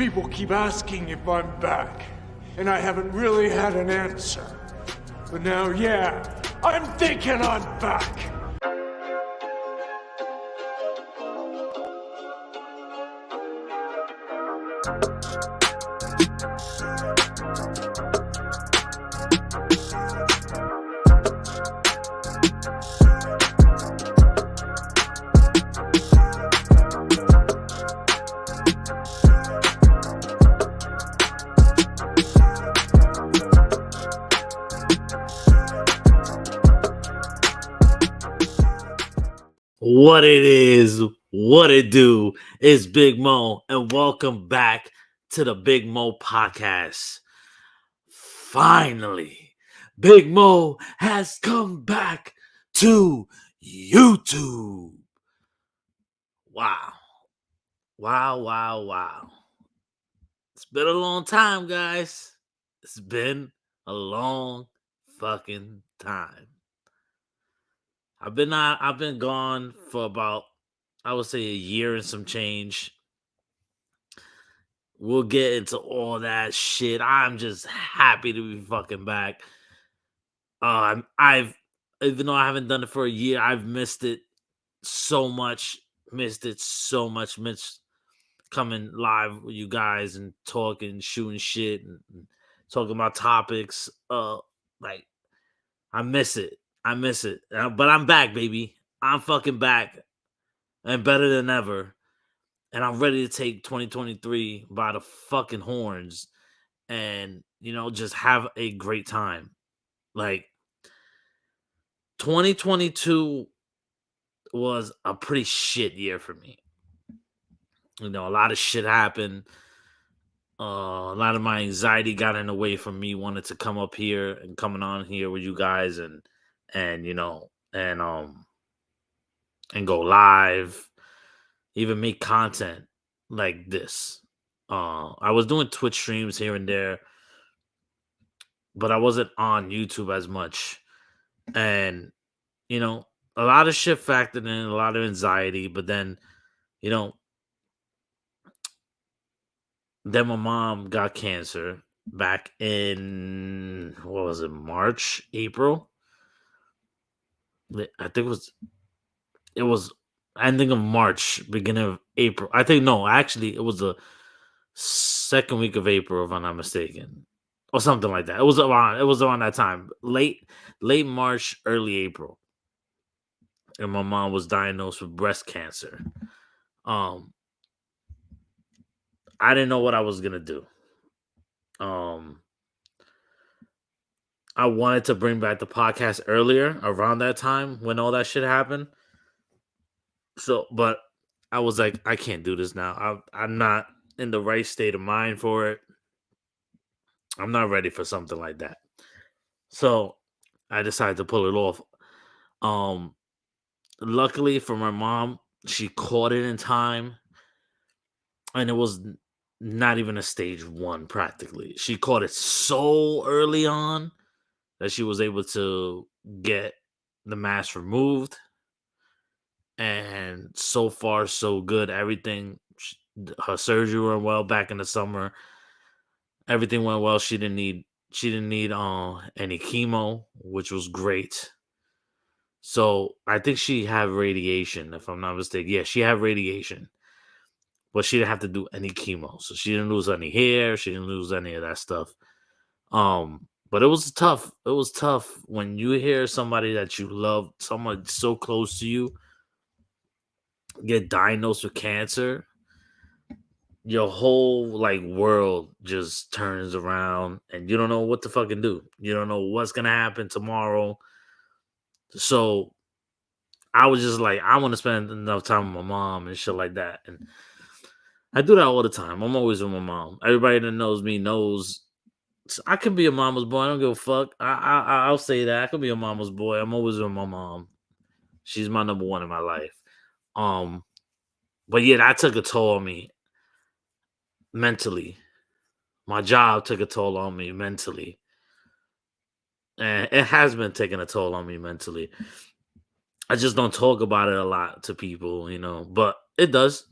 People keep asking if I'm back, and I haven't really had an answer. But now, yeah, I'm thinking I'm back. What it is, what it do, is Big Mo, and welcome back to the Big Mo podcast. Finally, Big Mo has come back to YouTube. Wow. Wow. It's been a long time, guys. It's been a long fucking time. I've been gone for about, I would say, a year and some change. We'll get into all that shit. I'm just happy to be fucking back. I've even though I haven't done it for a year, I've missed it so much. Missed coming live with you guys and talking, shooting shit, and talking about topics. Like I miss it. But I'm back, baby. I'm fucking back and better than ever. And I'm ready to take 2023 by the fucking horns and, just have a great time. Like, 2022 was a pretty shit year for me. A lot of shit happened. A lot of my anxiety got in the way from me wanting to come up here and coming on here with you guys and go live, even make content like this. I was doing Twitch streams here and there, but I wasn't on YouTube as much. And, a lot of shit factored in, a lot of anxiety, but then, then my mom got cancer back in, what was it, March, April? I think it was ending of March, beginning of April. It was the second week of April, if I'm not mistaken, or something like that. It was around that time, late March, early April, and my mom was diagnosed with breast cancer. I didn't know what I was gonna do. I wanted to bring back the podcast earlier, around that time when all that shit happened. So, but I was like, I can't do this now. I'm not in the right state of mind for it. I'm not ready for something like that. So I decided to pull it off. Luckily for my mom, she caught it in time, and it was not even a stage 1 practically. She caught it so early on that she was able to get the mass removed. And so far, so good. Everything, her surgery went well back in the summer. Everything went well. She didn't need any chemo, which was great. So I think she had radiation, if I'm not mistaken. Yeah, she had radiation, but she didn't have to do any chemo. So she didn't lose any hair. She didn't lose any of that stuff. But it was tough. It was tough when you hear somebody that you love, someone so close to you, get diagnosed with cancer. Your whole world just turns around, and you don't know what to fucking do. You don't know what's gonna happen tomorrow. So I was just like, I want to spend enough time with my mom and shit like that. And I do that all the time. I'm always with my mom. Everybody that knows me knows I could be a mama's boy. I don't give a fuck. I'll say that. I could be a mama's boy. I'm always with my mom. She's my number one in my life. But yeah, that took a toll on me mentally. My job took a toll on me mentally. And it has been taking a toll on me mentally. I just don't talk about it a lot to people, but it does.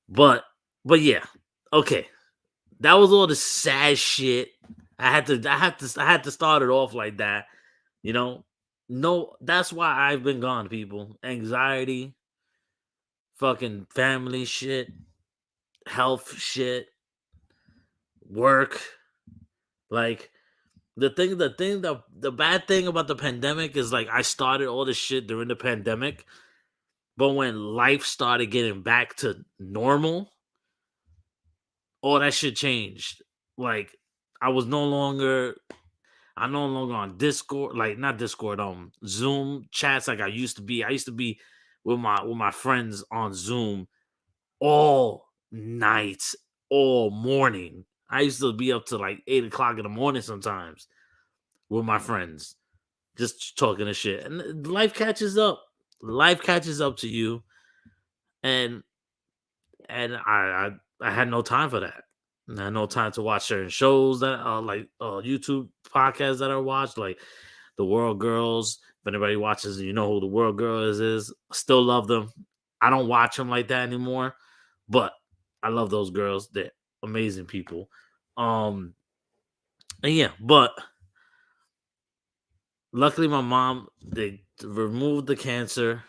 But yeah. Okay. that was all the sad shit. I had to start it off like that. You know, no, that's why I've been gone, people. Anxiety, fucking family shit, health shit, work. Like the bad thing about the pandemic is like I started all this shit during the pandemic, but when life started getting back to normal, all that shit changed. Like I was no longer I'm no longer on Discord, like not Discord, Zoom chats like I used to be. I used to be with my friends on Zoom all night, all morning. I used to be up to like 8 o'clock in the morning sometimes with my friends, just talking to shit. And life catches up. Life catches up to you, and I had no time for that. I had no time to watch certain shows that like YouTube podcasts that I watched, like The World Girls. If anybody watches, you know who The World Girls is. Still love them. I don't watch them like that anymore, but I love those girls. They're amazing people. And yeah, but luckily my mom, they removed the cancer,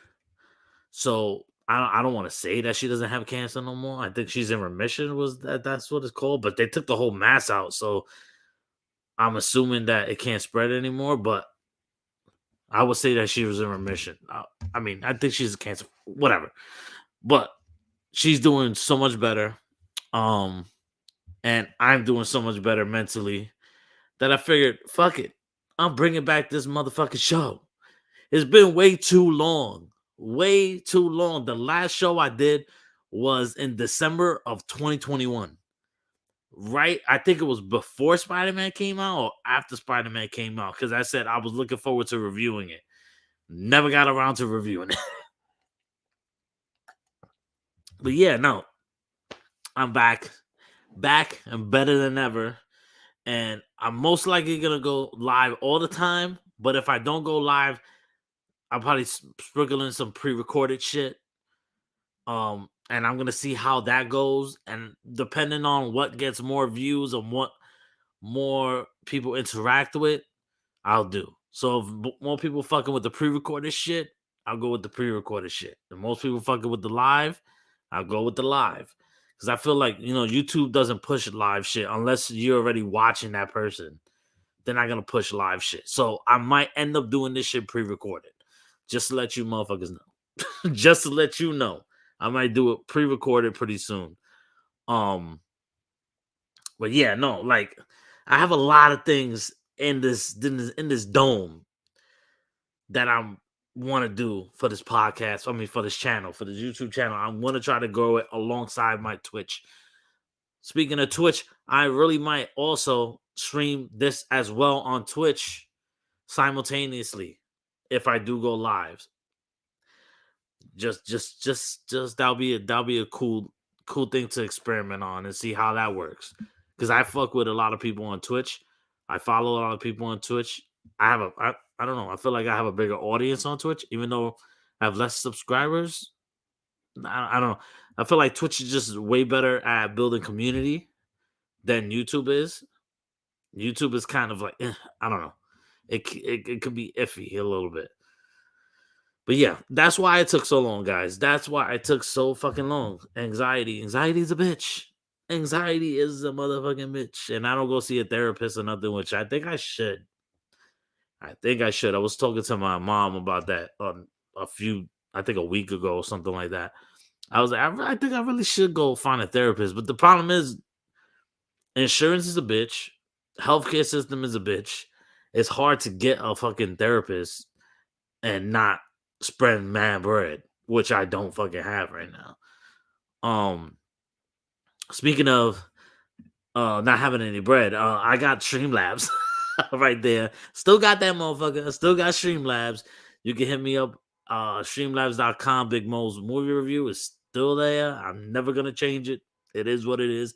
so I don't want to say that she doesn't have cancer no more. I think she's in remission. That's what it's called? But they took the whole mass out, so I'm assuming that it can't spread anymore. But I would say that she was in remission. I mean, I think she's cancer, whatever. But she's doing so much better, and I'm doing so much better mentally that I figured, fuck it, I'm bringing back this motherfucking show. It's been way too long. Way too long. The last show I did was in December of 2021. Right? I think it was before Spider-Man came out or after Spider-Man came out. Because I said I was looking forward to reviewing it. Never got around to reviewing it. But yeah, no. I'm back. Back and better than ever. And I'm most likely going to go live all the time. But if I don't go live, I'll probably sprinkle in some pre-recorded shit. And I'm gonna see how that goes. And depending on what gets more views and what more people interact with, I'll do. So if more people fucking with the pre-recorded shit, I'll go with the pre-recorded shit. And most people fucking with the live, I'll go with the live. Because I feel like, YouTube doesn't push live shit unless you're already watching that person. They're not gonna push live shit. So I might end up doing this shit pre-recorded. Just to let you motherfuckers know. Just to let you know. I might do it pre-recorded pretty soon. But yeah, no, like I have a lot of things in this dome that I want to do for this podcast. I mean, for this channel, for the YouTube channel. I want to try to grow it alongside my Twitch. Speaking of Twitch, I really might also stream this as well on Twitch simultaneously if I do go live. Just that'll be a cool thing to experiment on and see how that works. Because I fuck with a lot of people on Twitch. I follow a lot of people on Twitch. I don't know. I feel like I have a bigger audience on Twitch, even though I have less subscribers. I don't know. I feel like Twitch is just way better at building community than YouTube is. YouTube is kind of like, I don't know. It could be iffy a little bit. But yeah, that's why it took so long, guys. That's why it took so fucking long. Anxiety. Anxiety is a bitch. Anxiety is a motherfucking bitch. And I don't go see a therapist or nothing, which I think I should. I was talking to my mom about that I think a week ago or something like that. I was like, I think I really should go find a therapist. But the problem is, insurance is a bitch. Healthcare system is a bitch. It's hard to get a fucking therapist and not spread mad bread, which I don't fucking have right now. Speaking of not having any bread, I got Streamlabs right there. Still got that motherfucker. Still got Streamlabs. You can hit me up. Streamlabs.com. Big Mo's movie review is still there. I'm never gonna change it. It is what it is.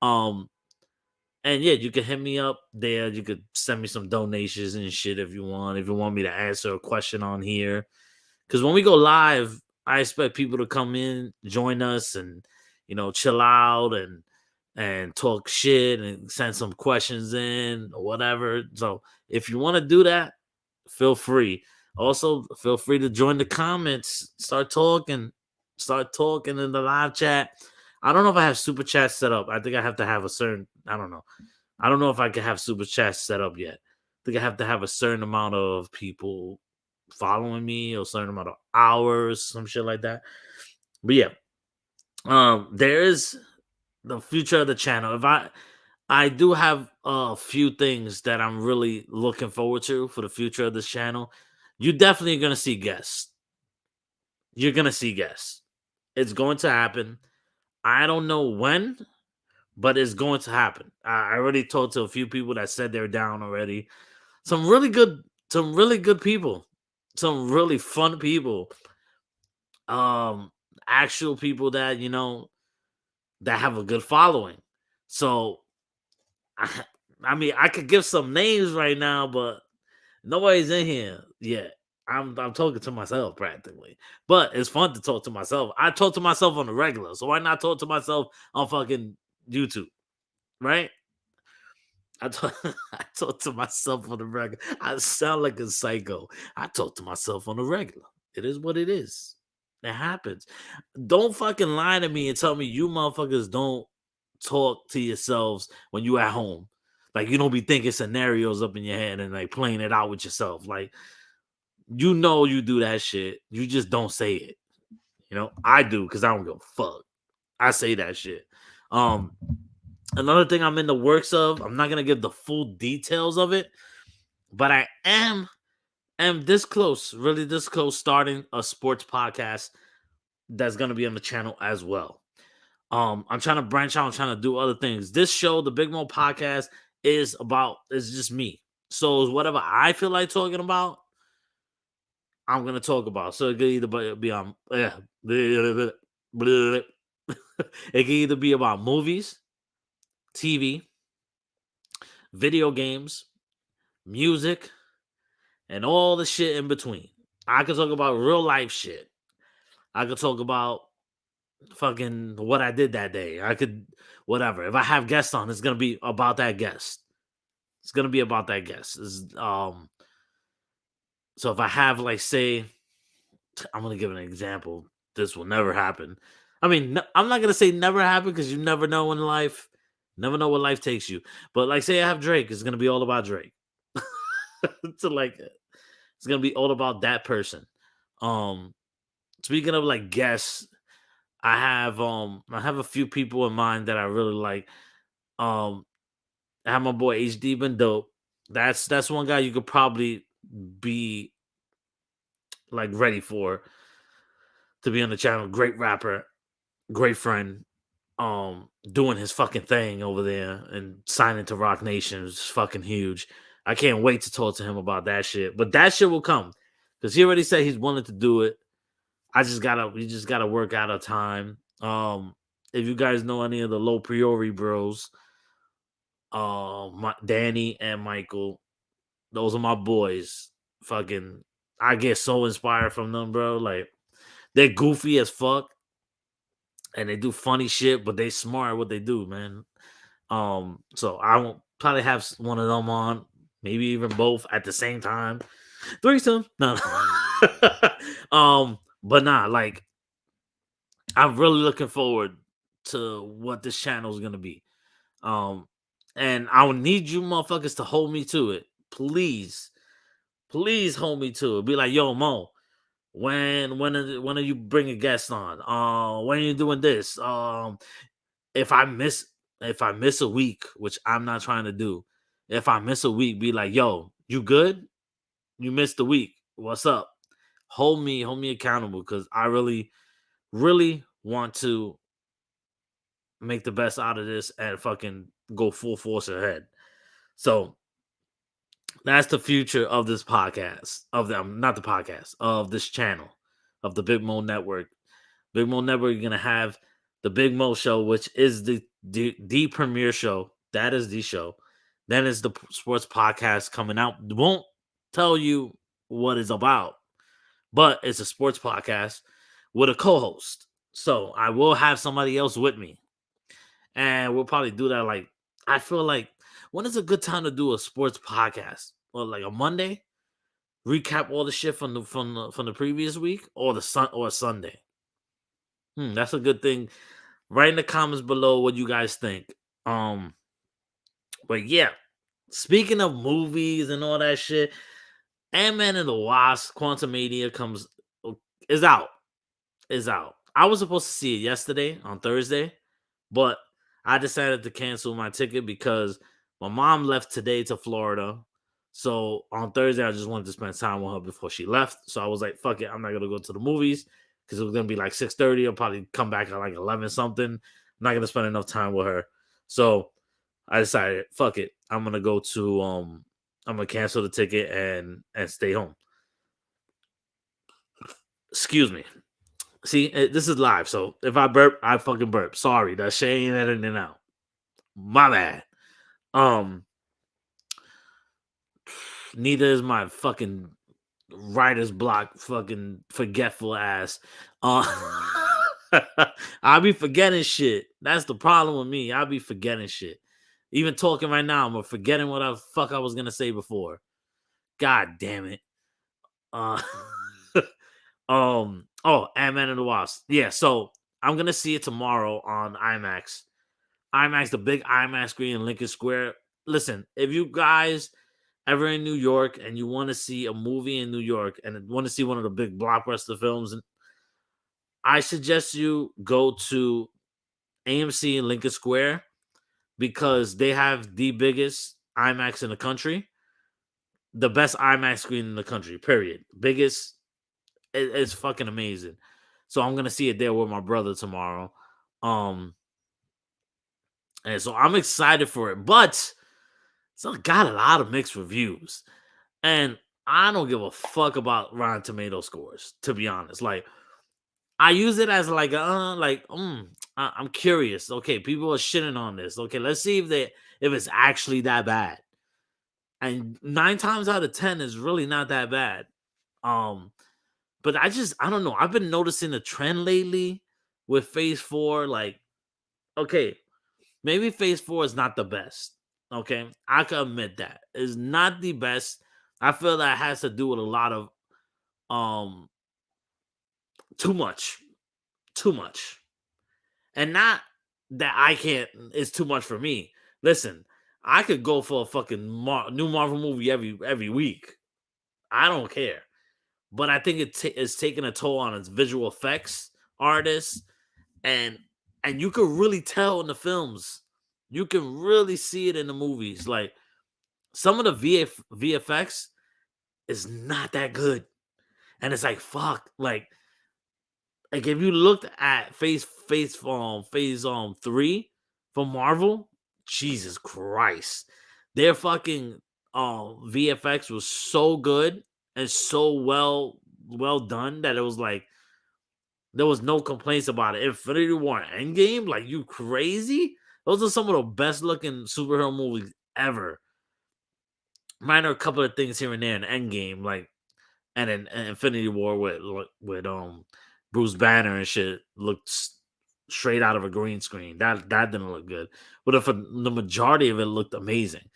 And yeah, you can hit me up there. You could send me some donations and shit if you want. If you want me to answer a question on here. Because when we go live, I expect people to come in, join us, and chill out and talk shit and send some questions in or whatever. So if you want to do that, feel free. Also, feel free to join the comments. Start talking in the live chat. I don't know if I have super chat set up. I think I have to have a certain. I don't know. I don't know if I can have super chat set up yet. I think I have to have a certain amount of people following me or a certain amount of hours, some shit like that. But yeah, there is the future of the channel. If I do have a few things that I'm really looking forward to for the future of this channel. You're definitely gonna see guests. You're gonna see guests. It's going to happen. I don't know when, but it's going to happen. I already talked to a few people that said they're down already. Some really good people, some really fun people. Actual people that that have a good following. So I mean, I could give some names right now, but nobody's in here yet. I'm talking to myself practically, but it's fun to talk to myself. I talk to myself on the regular, so why not talk to myself on fucking YouTube, right? I talk to myself on the regular. I sound like a psycho. I talk to myself on the regular. It is what it is. It happens. Don't fucking lie to me and tell me you motherfuckers don't talk to yourselves when you at home. Like you don't be thinking scenarios up in your head and like playing it out with yourself. Like you do that shit. You just don't say it. I do because I don't give a fuck. I say that shit. Another thing I'm in the works of, I'm not gonna give the full details of it, but I am this close, really this close, starting a sports podcast that's gonna be on the channel as well. I'm trying to branch out, I'm trying to do other things. This show, the Big Mo Podcast, is just me. So whatever I feel like talking about, I'm gonna talk about. So it could either be on it could either be about movies, TV, video games, music, and all the shit in between. I could talk about real life shit. I could talk about fucking what I did that day. I could whatever. If I have guests on, it's gonna be about that guest. It's gonna be about that guest. So if I have like say, I'm gonna give an example. This will never happen. I mean, I'm not gonna say never happen because you never know in life. Never know what life takes you. But like, say I have Drake, it's gonna be all about Drake. So like, it's gonna be all about that person. Speaking of like guests, I have a few people in mind that I really like. I have my boy HD Been Dope. That's one guy you could probably be like ready for to be on the channel. Great rapper, great friend. Doing his fucking thing over there and signing to Rock Nation is fucking huge. I can't wait to talk to him about that shit. But that shit will come because he already said he's willing to do it. We just gotta work out a time. If you guys know any of the Low Priori bros, Danny and Michael, those are my boys. Fucking, I get so inspired from them, bro. Like they're goofy as fuck, and they do funny shit, but they smart at what they do, man. So I won't probably have one of them on, maybe even both at the same time. Threesome, no. But nah, like I'm really looking forward to what this channel is gonna be. And I will need you motherfuckers to hold me to it. Please, please hold me to it. Be like, yo, Mo, when are you bringing guests on? When are you doing this? If I miss a week, which I'm not trying to do, if I miss a week, be like, yo, you good? You missed a week. What's up? Hold me accountable because I really, really want to make the best out of this and fucking go full force ahead. So that's the future of this podcast, of them, not the podcast, of this channel, of the Big Mo Network. Big Mo Network, you're gonna have the Big Mo Show, which is the premiere show. That is the show. Then is the sports podcast coming out. Won't tell you what it's about, but it's a sports podcast with a co-host. So I will have somebody else with me. and we'll probably do that. Like, I feel like when is a good time to do a sports podcast? Or like a Monday? Recap all the shit from the previous week, or or Sunday. That's a good thing. Write in the comments below what you guys think. Um, but yeah, speaking of movies and all that shit, Ant-Man and the Wasp: Quantumania is out. Is out. I was supposed to see it yesterday on Thursday, but I decided to cancel my ticket because my mom left today to Florida. So on Thursday, I just wanted to spend time with her before she left. So I was like, "Fuck it, I'm not gonna go to the movies because it was gonna be like 6:30. I'll probably come back at like 11 something. I'm not gonna spend enough time with her." So I decided, "Fuck it, I'm gonna cancel the ticket and stay home." Excuse me. See, this is live, so if I burp, I fucking burp. Sorry, that shit ain't editing out. My bad. Um, Neither is my fucking writer's block, fucking forgetful ass. Uh, I'll be forgetting shit. That's the problem with me. I'll be forgetting shit. Even talking right now, I'm forgetting what the fuck I was gonna say before. God damn it. Uh, Ant-Man and the Wasp. Yeah, so I'm gonna see it tomorrow on IMAX. IMAX, the big IMAX screen in Lincoln Square. Listen, if you guys ever in New York and you want to see a movie in New York and want to see one of the big blockbuster films, I suggest you go to AMC in Lincoln Square because they have the biggest IMAX in the country, the best IMAX screen in the country. Period. Biggest. It's fucking amazing. So I'm gonna see it there with my brother tomorrow. Um, and so I'm excited for it, but it's got a lot of mixed reviews. And I don't give a fuck about Rotten Tomato scores, to be honest. Like, I use it as I'm curious. Okay, people are shitting on this. Okay, let's see if it's actually that bad. And 9 times out of 10 is really not that bad. But I don't know. I've been noticing a trend lately with Phase 4. Like, okay, maybe Phase 4 is not the best. Okay, I can admit that it's not the best. I feel that has to do with a lot of um too much, too much, and not that I can't. It's too much for me. Listen, I could go for a fucking new Marvel movie every week. I don't care, but I think it's taking a toll on its visual effects artists, and you can really tell in the films. You can really see it in the movies. Like, some of the VFX is not that good. And it's like, fuck. Like if you looked at phase 3 from Marvel, Jesus Christ. Their fucking VFX was so good and so well done that it was like there was no complaints about it. Infinity War Endgame, like, you crazy? Those are some of the best looking superhero movies ever. Minor a couple of things here and there in Endgame, like, and in Infinity War with Bruce Banner and shit looked straight out of a green screen. That didn't look good, but for the majority of it looked amazing.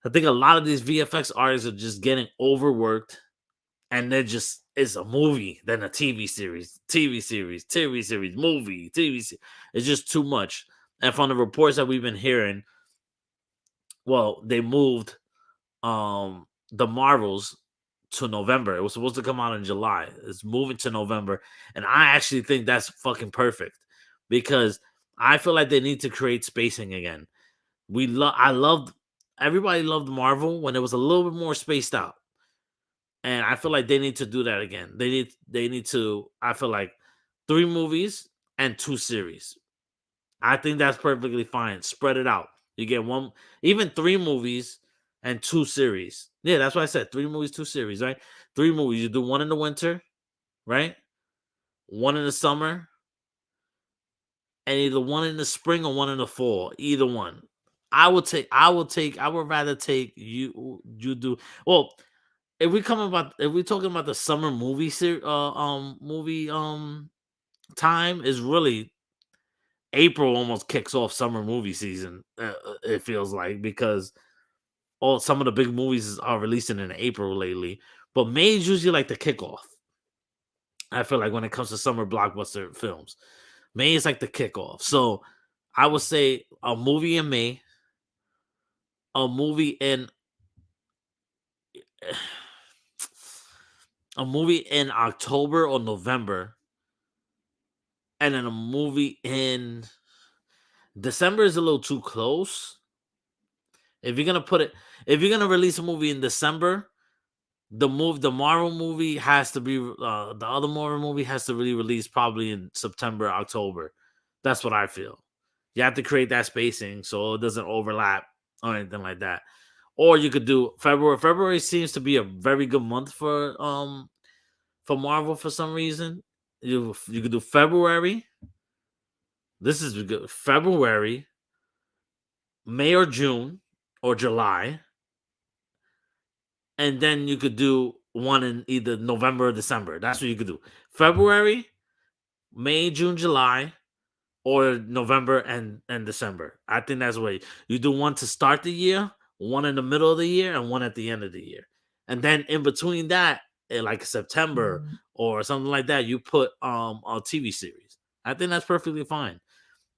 I think a lot of these VFX artists are just getting overworked, and it's a movie, then a TV series, movie, TV series. It's just too much. And from the reports that we've been hearing, well, they moved the Marvels to November. It was supposed to come out in July. It's moving to November, and I actually think that's fucking perfect because I feel like they need to create spacing again. Everybody loved Marvel when it was a little bit more spaced out, and I feel like they need to do that again. They need to. I feel like 3 movies and 2 series. I think that's perfectly fine. Spread it out. You get one, even 3 movies and 2 series. Yeah, that's what I said. 3 movies, 2 series, right? 3 movies. You do one in the winter, right? One in the summer, and either one in the spring or one in the fall. Either one. I would rather take you do well. If we're talking about the summer movie time is really April almost kicks off summer movie season. It feels like, because some of the big movies are releasing in April lately, but May is usually like the kickoff. I feel like when it comes to summer blockbuster films, May is like the kickoff. So I would say a movie in May, a movie in a movie in October or November, and then a movie in December is a little too close. If you're gonna release a movie in December, the Marvel movie has to be the other Marvel movie has to really release probably in September, October. That's what I feel. You have to create that spacing so it doesn't overlap or anything like that. Or you could do February. February seems to be a very good month for Marvel for some reason. You could do February. This is good. February, May or June or July. And then you could do one in either November or December. That's what you could do. February, May, June, July, or November and December. I think that's the way you do one to start the year, one in the middle of the year, and one at the end of the year. And then in between that, in like September or something like that, you put a TV series. I think that's perfectly fine.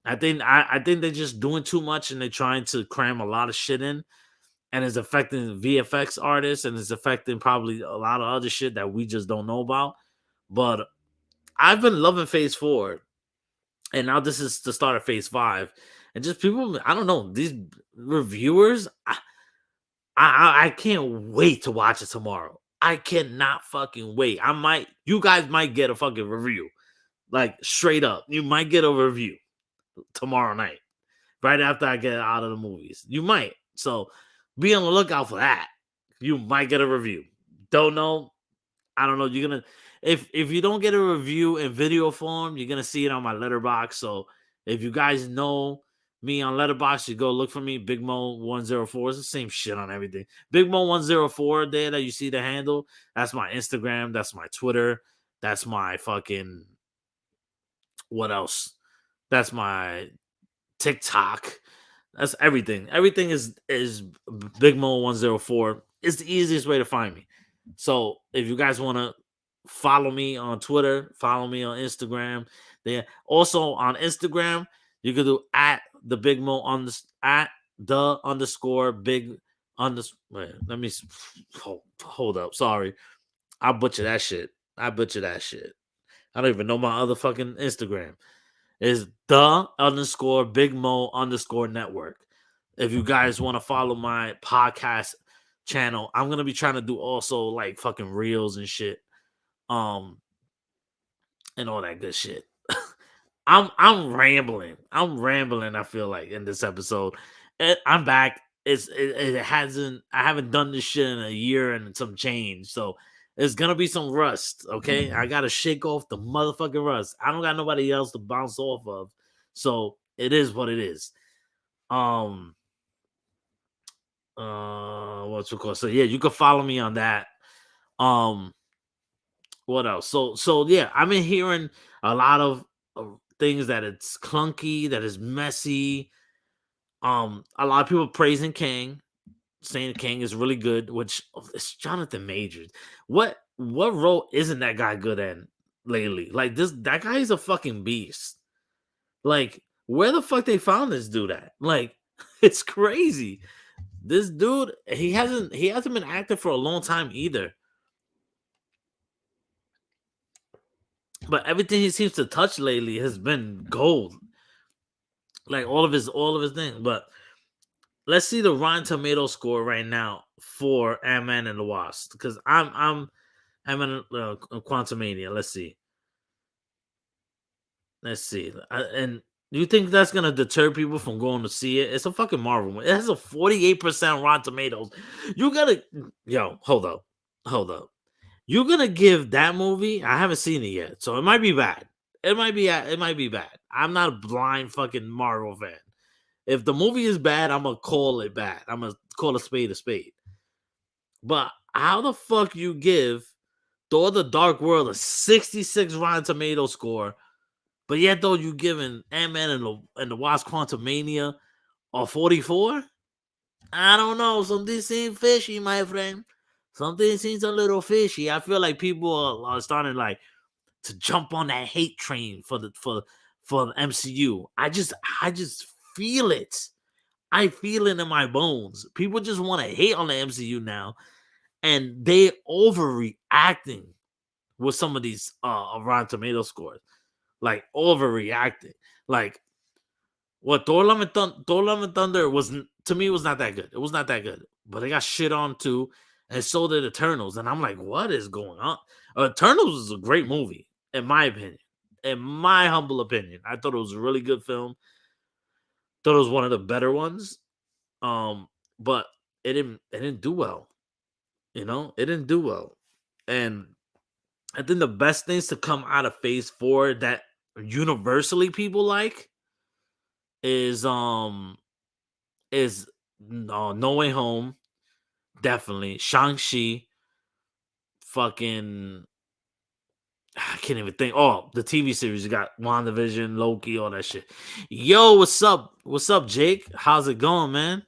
I think they're just doing too much and they're trying to cram a lot of shit in, and it's affecting VFX artists and it's affecting probably a lot of other shit that we just don't know about. But I've been loving Phase 4, and now this is the start of Phase 5, and just people, I don't know, these reviewers, I can't wait to watch it tomorrow. I cannot fucking wait. You guys might get a fucking review, like straight up. You might get a review tomorrow night, right after I get out of the movies. You might. So be on the lookout for that. You might get a review. Don't know. I don't know. You're gonna if you don't get a review in video form, you're gonna see it on my Letterboxd. So if you guys know me on Letterboxd, you go look for me, Big Mo 104. It's the same shit on everything. Big Mo 104 there that you see the handle. That's my Instagram. That's my Twitter. That's my fucking what else? That's my TikTok. That's everything. Everything is Big Mo 104. It's the easiest way to find me. So if you guys want to follow me on Twitter, follow me on Instagram. There also on Instagram, you can do at the Big Mo at the underscore big wait, let me hold up. Sorry. I butcher that shit. I don't even know my other fucking Instagram. Is the underscore Big Mo underscore network. If you guys want to follow my podcast channel, I'm gonna be trying to do also like fucking reels and shit, and all that good shit. I'm rambling. I feel like in this episode, I'm back. I haven't done this shit in a year and some change, so it's gonna be some rust. Okay, I gotta shake off the motherfucking rust. I don't got nobody else to bounce off of, so it is what it is. What's it called? So yeah, you can follow me on that. What else? So yeah, I've been hearing a lot of things that it's clunky, that is messy. A lot of people praising Kang, saying Kang is really good, which it's Jonathan Majors. What role isn't that guy good at lately? Like that guy is a fucking beast. Like, where the fuck they found this dude at? Like, it's crazy. This dude, he hasn't been active for a long time either. But everything he seems to touch lately has been gold. Like all of his things. But let's see the Rotten Tomato score right now for Ant-Man and the Wasp, because I'm Ant-Man Quantumania. Let's see. And you think that's gonna deter people from going to see it? It's a fucking Marvel movie. It has a 48% Rotten Tomatoes. Hold up. You're gonna give that movie? I haven't seen it yet, so it might be bad. It might be bad. I'm not a blind fucking Marvel fan. If the movie is bad, I'm gonna call it bad. I'm gonna call a spade a spade. But how the fuck you give Thor: The Dark World a 66 Rotten Tomato score But yet though you giving Ant-Man and the Wasp Quantumania a 44? I don't know. Something seems fishy, my friend. Something seems a little fishy. I feel like people are starting like to jump on that hate train for the MCU. I just feel it. I feel it in my bones. People just want to hate on the MCU now, and they overreacting with some of these Rotten Tomato scores, like overreacting. Like what Thor: Love and Thunder was to me was not that good. It was not that good, but they got shit on too, and so did Eternals. And I'm like, what is going on? Eternals is a great movie, in my opinion. In my humble opinion, I thought it was a really good film. Thought it was one of the better ones. But it didn't do well. You know, it didn't do well. And I think the best things to come out of Phase 4 that universally people like is No Way Home, definitely. Shang-Chi, fucking I can't even think. Oh, the TV series. You got WandaVision, Loki, all that shit. Yo, what's up? What's up, Jake? How's it going, man?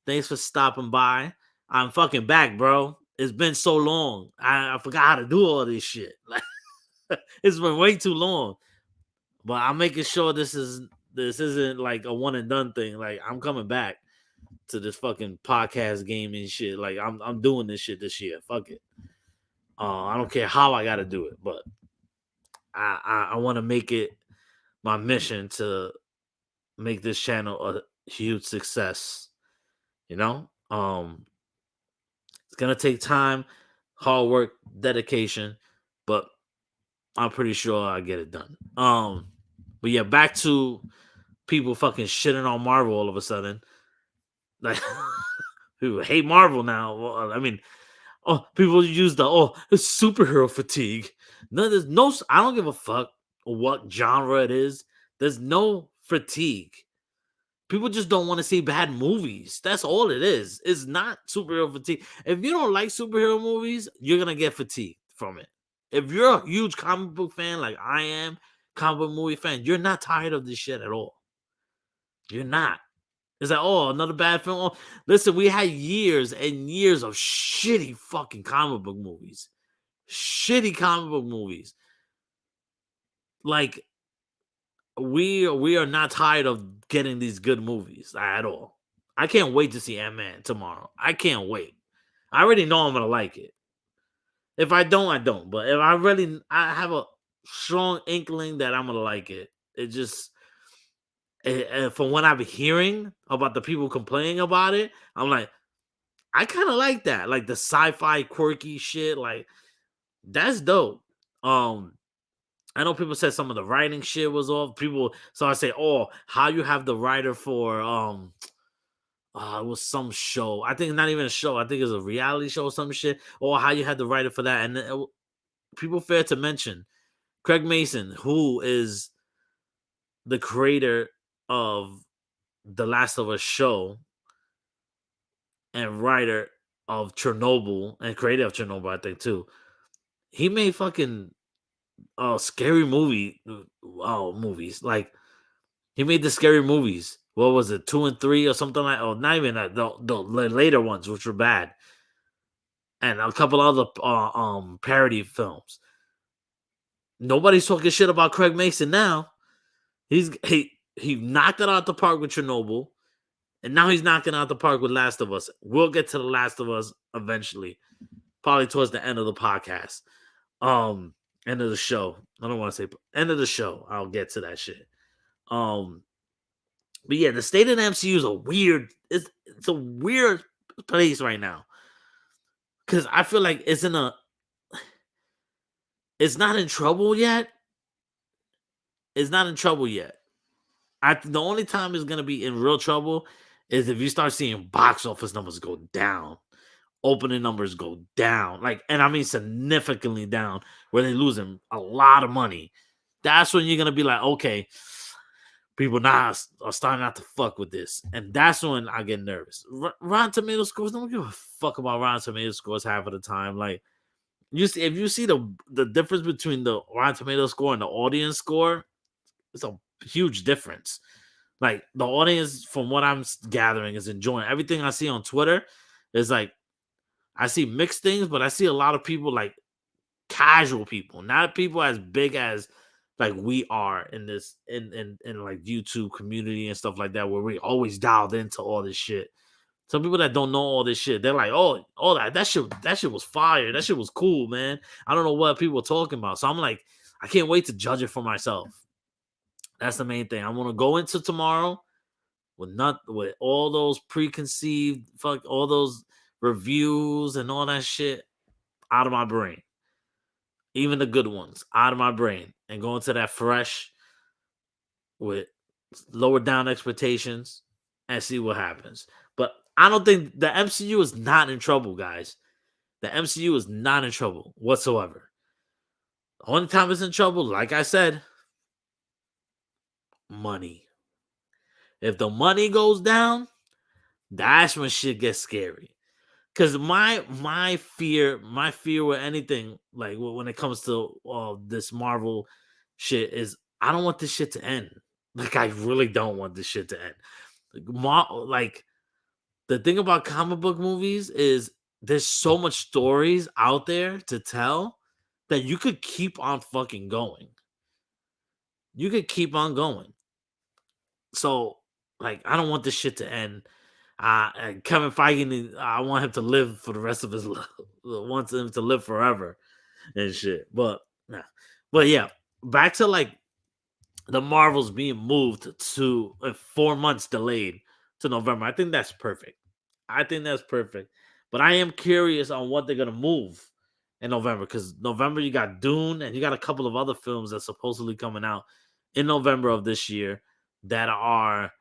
Thanks for stopping by. I'm fucking back, bro. It's been so long. I forgot how to do all this shit. It's been way too long. But I'm making sure this isn't like a one and done thing. Like I'm coming back to this fucking podcast game and shit. Like I'm doing this shit this year. Fuck it. I don't care how I gotta do it, but I want to make it my mission to make this channel a huge success. You know, it's gonna take time, hard work, dedication, but I'm pretty sure I get it done. But yeah, back to people fucking shitting on Marvel all of a sudden. Like people hate Marvel now. Well, I mean, people use it's superhero fatigue. No, there's no. I don't give a fuck what genre it is. There's no fatigue. People just don't want to see bad movies. That's all it is. It's not superhero fatigue. If you don't like superhero movies, you're gonna get fatigued from it. If you're a huge comic book fan like I am, comic book movie fan, you're not tired of this shit at all. You're not. It's like, oh, another bad film. Oh, listen, we had years and years of shitty fucking comic book movies. Shitty comic book movies. Like, we are not tired of getting these good movies at all. I can't wait to see Ant-Man tomorrow. I can't wait. I already know I'm gonna like it. If I don't, I don't. But if I have a strong inkling that I'm gonna like it. It just from what I'm hearing about the people complaining about it, I'm like, I kind of like that, like the sci-fi quirky shit. Like that's dope. I know people said some of the writing shit was off. So I say, oh, how you have the writer for it was some show. I think not even a show. I think it's a reality show or some shit. Or how you had the writer for that. And people fair to mention Craig Mason, who is the creator of the Last of Us show and writer of Chernobyl and creator of Chernobyl, I think too. He made fucking scary movies. Like he made the scary movies. What was it, 2 and 3 or something like? Oh, not even that. The later ones, which were bad, and a couple other parody films. Nobody's talking shit about Craig Mason now. He knocked it out the park with Chernobyl, and now he's knocking out the park with Last of Us. We'll get to the Last of Us eventually, probably towards the end of the podcast, end of the show. I don't want to say end of the show. I'll get to that shit. But yeah, the state of the MCU is it's a weird place right now. Cause I feel like it's not in trouble yet. It's not in trouble yet. The only time it's gonna be in real trouble is if you start seeing box office numbers go down, opening numbers go down, like, and I mean significantly down, where they're losing a lot of money. That's when you're gonna be like, okay, people now are starting not to fuck with this, and that's when I get nervous. Rotten Tomato scores, don't give a fuck about Rotten Tomato scores half of the time. Like, if you see the difference between the Rotten Tomato score and the audience score, it's a huge difference. Like the audience, from what I'm gathering, is enjoying everything I see on Twitter. Is like I see mixed things, but I see a lot of people like casual people, not people as big as like we are in this in like YouTube community and stuff like that, where we always dialed into all this shit. Some people that don't know all this shit, they're like, "Oh, all that shit was fire. That shit was cool, man." I don't know what people are talking about, so I'm like, I can't wait to judge it for myself. That's the main thing. I want to go into tomorrow with all those preconceived all those reviews and all that shit out of my brain, even the good ones out of my brain, and go into that fresh with lower down expectations and see what happens. But I don't think the MCU is not in trouble, guys. The MCU is not in trouble whatsoever. The only time it's in trouble, like I said, money. If the money goes down, that's when shit gets scary. Cause my fear with anything like when it comes to this Marvel shit is I don't want this shit to end. Like I really don't want this shit to end. Like the thing about comic book movies is there's so much stories out there to tell that you could keep on fucking going. You could keep on going. So like I don't want this shit to end. Kevin Feige, I want him to live for the rest of his life. Want him to live forever and shit. But yeah, back to like the Marvels being moved to 4 months delayed to November. I think that's perfect. But I am curious on what they're gonna move in November, because November you got Dune and you got a couple of other films that's supposedly coming out in November of this year that are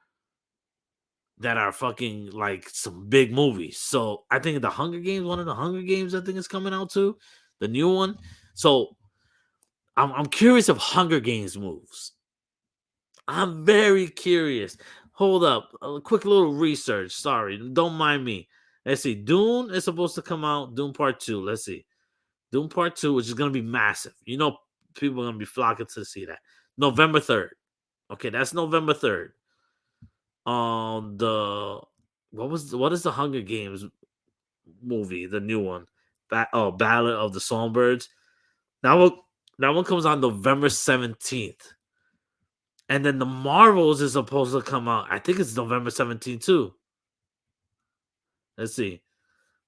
fucking like some big movies. So I think one of the Hunger Games, I think is coming out too, the new one. So I'm curious if Hunger Games moves. I'm very curious. Hold up, a quick little research. Sorry, don't mind me. Let's see. Dune is supposed to come out. Dune Part 2. Let's see. Dune Part 2, which is gonna be massive. You know, people are gonna be flocking to see that. November 3rd. Okay, that's November 3rd. What is the Hunger Games movie, the new one? Ballad of the Songbirds. That one comes on November 17th. And then the Marvels is supposed to come out. I think it's November 17th too. Let's see.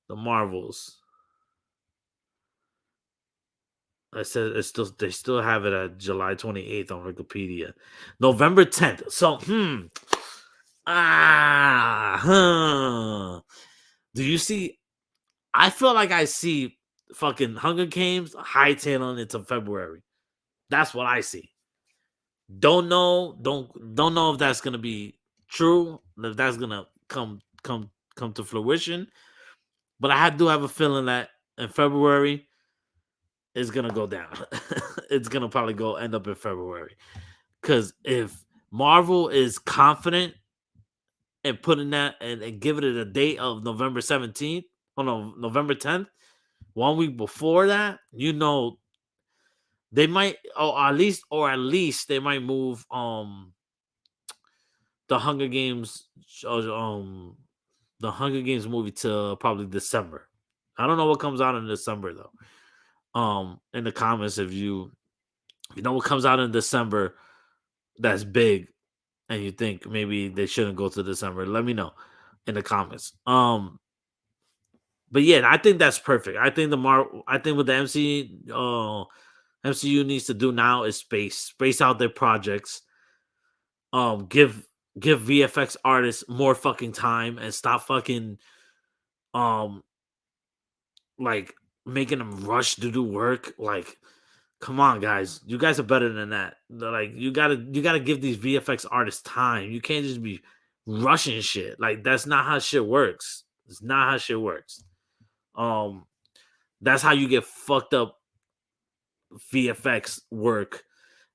The Marvels. I said they still have it at July 28th on Wikipedia. November 10th. So, do you see? I feel like I see fucking Hunger Games hightailing into February. That's what I see. Don't know if that's gonna be true, if that's gonna come to fruition. But I do have a feeling that in February it's gonna go down. It's gonna probably end up in February. Because if Marvel is confident and putting that and giving it a date of November 17th, November 10th, 1 week before that, you know, they might, or at least they might move the Hunger Games movie to probably December. I don't know what comes out in December though. In the comments, if you know what comes out in December that's big and you think maybe they shouldn't go to December, let me know in the comments. But yeah, I think that's perfect. I think what the MCU needs to do now is space out their projects. Give VFX artists more fucking time and stop fucking like making them rush to do work. Like, come on, guys, you guys are better than that. Like, you gotta give these VFX artists time. You can't just be rushing shit. Like, that's not how shit works. It's not how shit works. That's how you get fucked up VFX work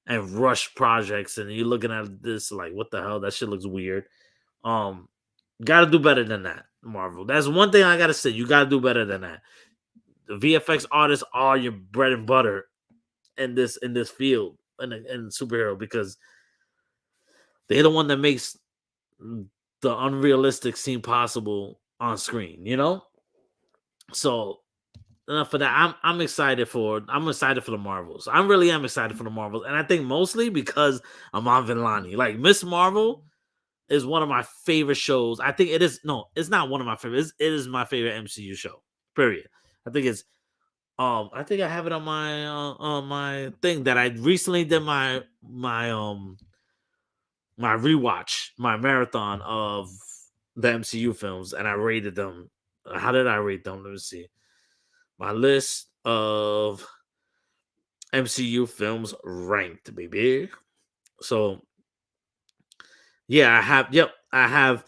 and rush projects, and you're looking at this like, what the hell? That shit looks weird. Gotta do better than that, Marvel. That's one thing I gotta say. You gotta do better than that. The VFX artists are your bread and butter in this field in superhero, because they're the one that makes the unrealistic seem possible on screen, you know? So enough for that. I'm excited for the Marvels. I really am excited for the Marvels. And I think mostly because I'm on Villani. Like Miss Marvel is one of my favorite shows. I think it is it's not one of my favorites. It is my favorite MCU show. Period. I think it's I think I have it on my thing that I recently did my rewatch, my marathon of the MCU films, and I rated them. How did I rate them? Let me see. My list of MCU films ranked, baby. So yeah, I have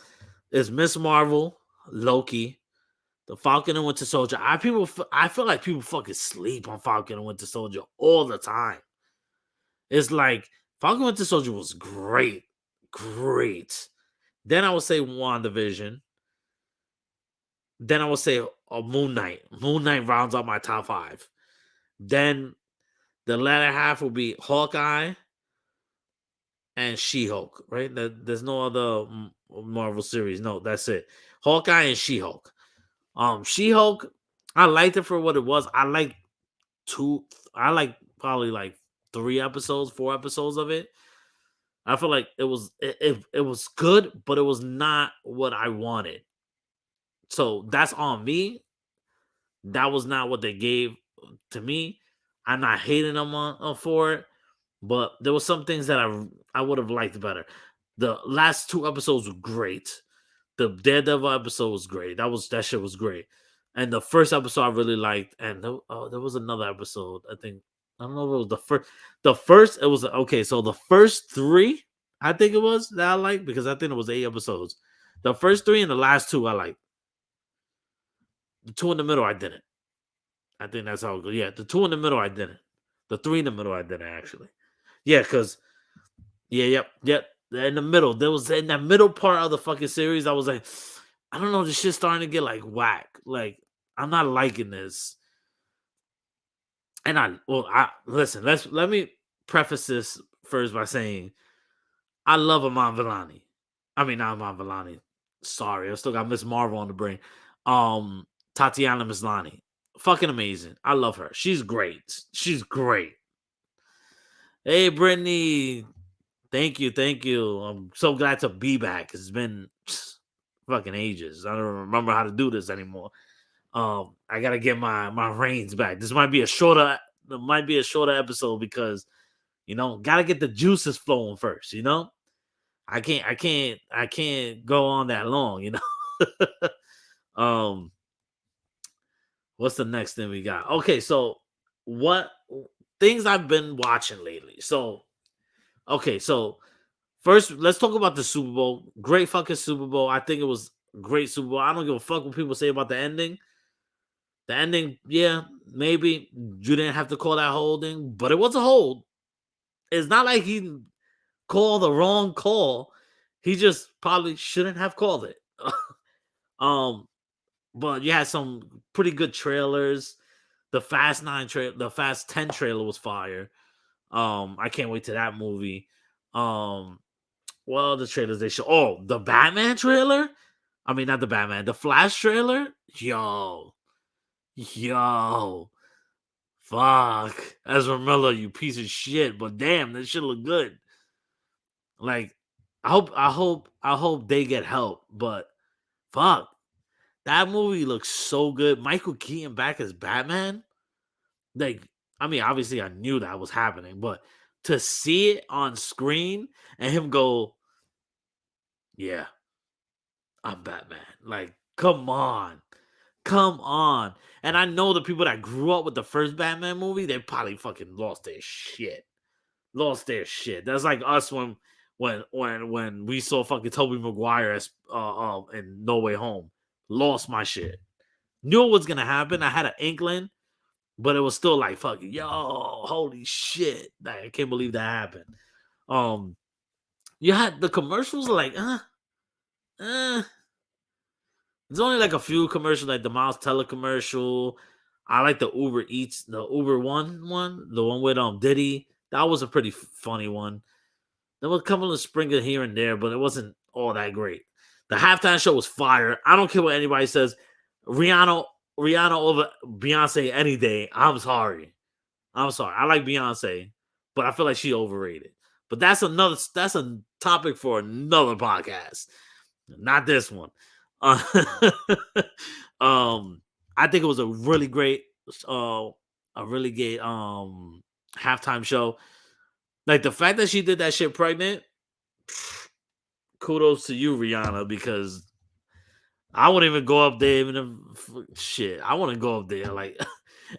it's Miss Marvel, Loki, the Falcon and Winter Soldier. I feel like people fucking sleep on Falcon and Winter Soldier all the time. It's like Falcon and Winter Soldier was great, great. Then I would say WandaVision. Then I would say Moon Knight. Moon Knight rounds out my top 5. Then the latter half will be Hawkeye and She-Hulk, right? There's no other Marvel series. No, that's it. Hawkeye and She-Hulk. She-Hulk, I liked it for what it was. I like probably like 3 episodes, 4 episodes of it. I feel like it was good, but it was not what I wanted. So that's on me. That was not what they gave to me. I'm not hating them for it, but there were some things that I would have liked better. The last 2 episodes were great. The Daredevil episode was great. That shit was great. And the first episode I really liked. And there was another episode. I think I don't know if it was the first. The first it was okay. So the first 3 I think it was that I liked because I think it was 8 episodes. The first 3 and the last 2 I liked. The 2 in the middle I didn't. I think that's how it goes. Yeah, the 2 in the middle I didn't. The 3 in the middle I didn't actually. Yeah, because yep. In the middle, there was in that middle part of the fucking series. I was like, I don't know, this shit's starting to get like whack. Like, I'm not liking this. And listen. Let me preface this first by saying, I love Iman Vellani. I mean, not Iman Vellani. Sorry, I still got Miss Marvel on the brain. Tatiana Maslany, fucking amazing. I love her. She's great. She's great. Hey, Brittany. Thank you. I'm so glad to be back. It's been fucking ages. I don't remember how to do this anymore. I gotta get my reins back. This might be a shorter episode because gotta get the juices flowing first. I can't go on that long. What's the next thing we got? Okay, so what things I've been watching lately. So first, let's talk about the Super Bowl. Great fucking Super Bowl. I think it was a great Super Bowl. I don't give a fuck what people say about the ending. The ending, yeah, maybe you didn't have to call that holding, but it was a hold. It's not like he called the wrong call. He just probably shouldn't have called it. But you had some pretty good trailers. The Fast 10 trailer was fire. I can't wait to that movie. Well, the trailers they show. Oh, the Batman trailer. I mean, not the Batman. The Flash trailer. Yo, fuck, Ezra Miller, you piece of shit. But damn, that shit look good. Like, I hope they get help. But fuck, that movie looks so good. Michael Keaton back as Batman. Like, I mean, obviously I knew that was happening, but to see it on screen and him go, yeah, I'm Batman. Like, come on. And I know the people that grew up with the first Batman movie, they probably fucking lost their shit. That's like us when we saw fucking Tobey Maguire as in No Way Home. Lost my shit. Knew it was gonna happen. I had an inkling, but it was still like fucking holy shit. Like, I can't believe that happened. You had the commercials like there's only like a few commercials, like the Miles Teller commercial. I like the Uber Eats, the Uber one, the one with Diddy. That was a pretty funny one. There was a couple of sprinkle here and there, but it wasn't all that great. The halftime show was fire. I don't care what anybody says. Rihanna over Beyonce any day. I'm sorry. I like Beyonce, but I feel like she overrated. But that's a topic for another podcast. Not this one. I think it was a really great halftime show. Like the fact that she did that shit pregnant, kudos to you, Rihanna, because I wouldn't even go up there shit. I want to go up there like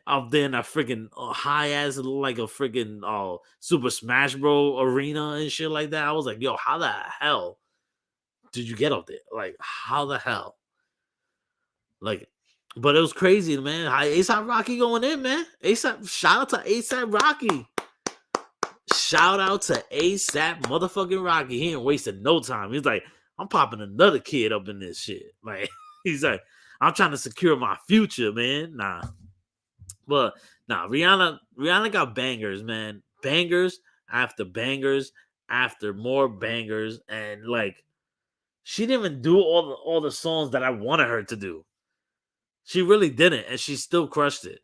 up there in that freaking high ass like a freaking Super Smash Bros arena and shit like that. I was like, yo, how the hell did you get up there? Like, how the hell? Like, but it was crazy, man. ASAP Rocky going in, man. Shout out to ASAP Rocky. Shout out to ASAP motherfucking Rocky. He ain't wasted no time. He's like, I'm popping another kid up in this shit. Like, he's like, I'm trying to secure my future, man. But Rihanna got bangers, man. Bangers after more bangers. And like, she didn't even do all the songs that I wanted her to do. She really didn't, and she still crushed it.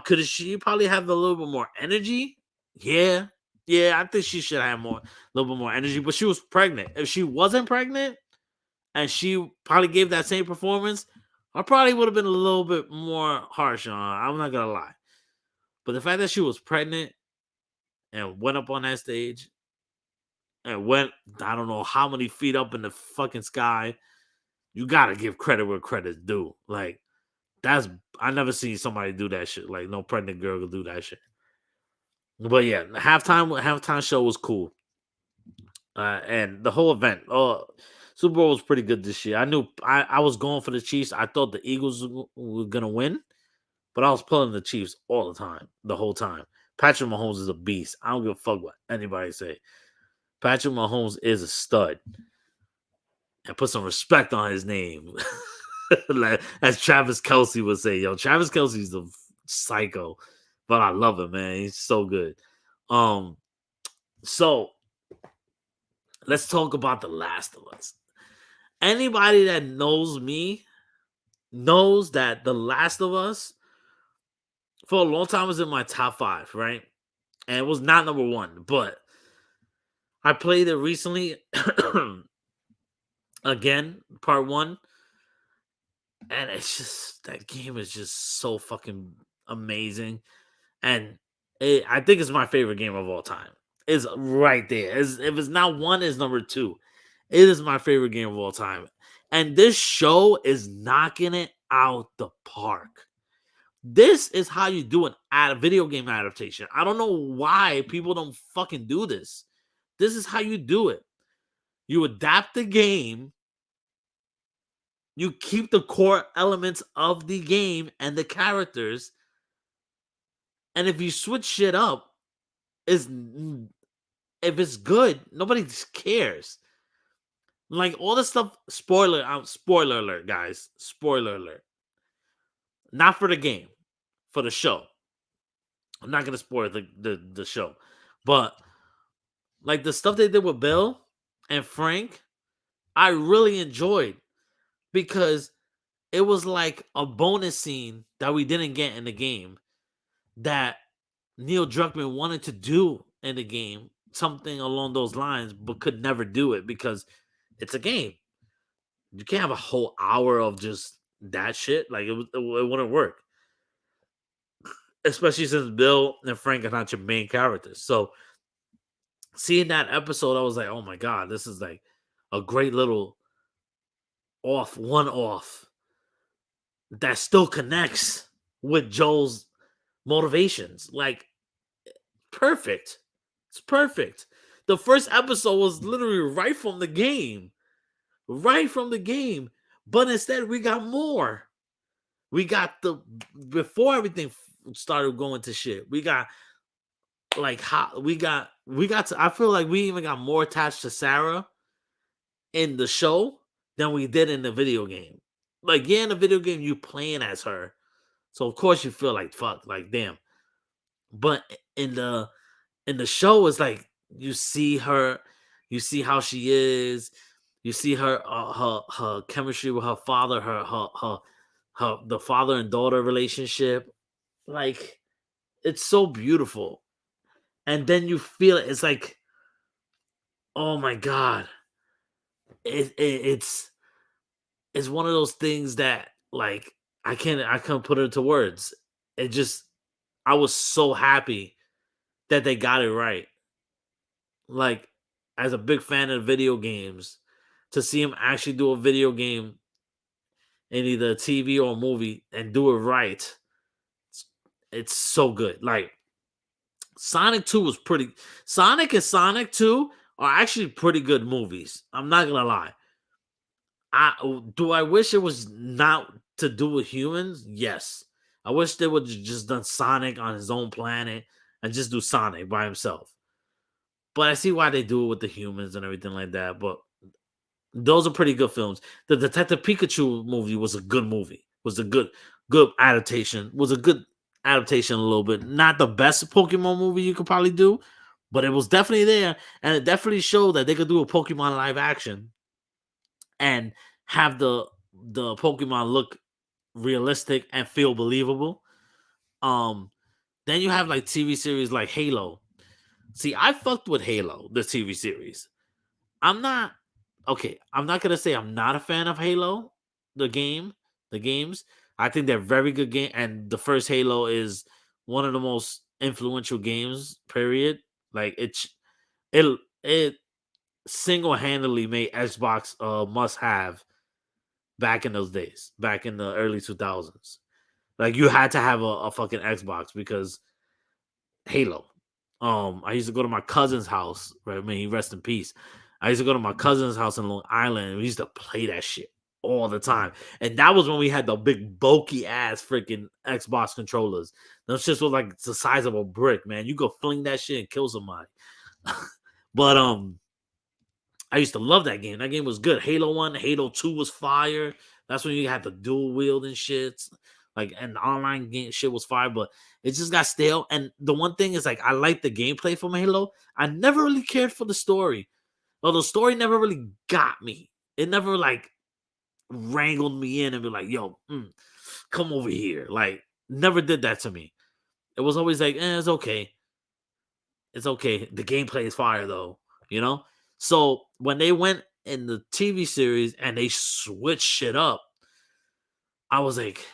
Could she probably have a little bit more energy? Yeah, I think she should have a little bit more energy. But she was pregnant. If she wasn't pregnant, and she probably gave that same performance, I probably would have been a little bit more harsh on her. I'm not gonna lie. But the fact that she was pregnant and went up on that stage and went, I don't know how many feet up in the fucking sky, you gotta give credit where credit's due. Like, I never seen somebody do that shit. Like, no pregnant girl could do that shit. But yeah, the halftime show was cool. And the whole event, Super Bowl was pretty good this year. I knew I was going for the Chiefs. I thought the Eagles were gonna win, but I was pulling the Chiefs all the time, the whole time. Patrick Mahomes is a beast. I don't give a fuck what anybody say. Patrick Mahomes is a stud. And put some respect on his name. Like, as Travis Kelce would say, yo, Travis Kelce's a psycho, but I love him, man. He's so good. So let's talk about The Last of Us. Anybody that knows me knows that The Last of Us for a long time was in my top 5, right? And it was not number 1, but I played it recently again, part 1. And it's just, that game is just so fucking amazing. And I think it's my favorite game of all time. It's right there. If it's not 1, it's number 2. It is my favorite game of all time. And this show is knocking it out the park. This is how you do a video game adaptation. I don't know why people don't fucking do this. This is how you do it. You adapt the game. You keep the core elements of the game and the characters. And if you switch shit up, if it's good, nobody cares. Like, all the stuff, spoiler alert, guys. Spoiler alert. Not for the game, for the show. I'm not going to spoil the show. But, like, the stuff they did with Bill and Frank, I really enjoyed. Because it was like a bonus scene that we didn't get in the game that Neil Druckmann wanted to do in the game, something along those lines, but could never do it because it's a game. You can't have a whole hour of just that shit. Like, it wouldn't work. Especially since Bill and Frank are not your main characters. So seeing that episode, I was like, oh my God, this is like a great little one-off that still connects with Joel's motivations. Like, perfect. It's perfect. The first episode was literally right from the game. But instead, we got more. We got before everything started going to shit. We got like I feel like we even got more attached to Sarah in the show than we did in the video game. Like, yeah, in the video game, you playing as her. So, of course, you feel like, fuck, like, damn. But in the show, it's like, you see her, you see how she is, you see her chemistry with her father, her the father and daughter relationship. Like, it's so beautiful. And then you feel it. It's like, oh my god, it's it's one of those things that, like, I can't put it into words. It just, I was so happy that they got it right. Like, as a big fan of video games, to see him actually do a video game in either a TV or a movie and do it right, it's, it's so good. Like, Sonic 2 was pretty. Sonic and Sonic 2 are actually pretty good movies. I'm not gonna lie. I wish it was not to do with humans? Yes. I wish they would just done Sonic on his own planet and just do Sonic by himself. But I see why they do it with the humans and everything like that. But those are pretty good films. The Detective Pikachu movie was a good movie. Was a good adaptation. Was a good adaptation a little bit. Not the best Pokemon movie you could probably do, but it was definitely there, and it definitely showed that they could do a Pokemon live action and have the Pokemon look realistic and feel believable. Um, then you have like TV series like Halo. See, I fucked with Halo, the TV series. I'm not okay. I'm not gonna say I'm not a fan of Halo, the game, the games. I think they're very good game, and the first Halo is one of the most influential games. Period. Like, it single handedly made Xbox a must have back in those days, back in the early 2000s. Like, you had to have a fucking Xbox because Halo. I used to go to my cousin's house, right? May he rest in peace. I used to go to my cousin's house in Long Island, and we used to play that shit all the time. And that was when we had the big bulky ass freaking Xbox controllers. Those shits were like the size of a brick, man. You go fling that shit and kill somebody. But I used to love that game. That game was good. Halo 1, Halo 2 was fire. That's when you had the dual wield and shit. Like, and the online game shit was fire, but it just got stale. And the one thing is, like, I like the gameplay from Halo. I never really cared for the story. Well, the story never really got me. It never like wrangled me in and be like, yo, come over here. Like, never did that to me. It was always like, it's okay. It's okay. The gameplay is fire though, you know? So when they went in the TV series and they switched shit up, I was like,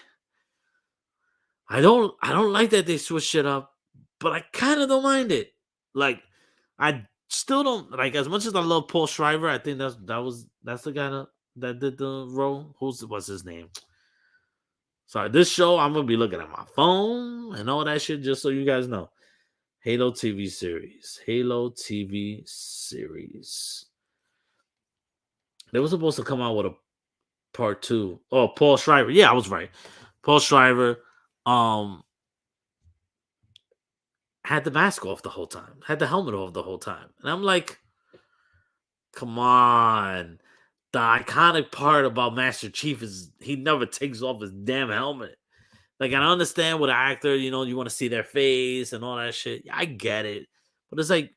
I don't like that they switched shit up, but I kind of don't mind it. Like, I still don't like, as much as I love Paul Schreiber. I think that's the guy that did the role. What's his name? Sorry, this show I'm gonna be looking at my phone and all that shit just so you guys know. Halo TV series. Halo TV series. They were supposed to come out with a part 2. Oh, Paul Schreiber. Yeah, I was right. Paul Schreiber had the mask off the whole time, had the helmet off the whole time. And I'm like, come on. The iconic part about Master Chief is he never takes off his damn helmet. Like, I understand with an actor, you want to see their face and all that shit. Yeah, I get it. But it's like,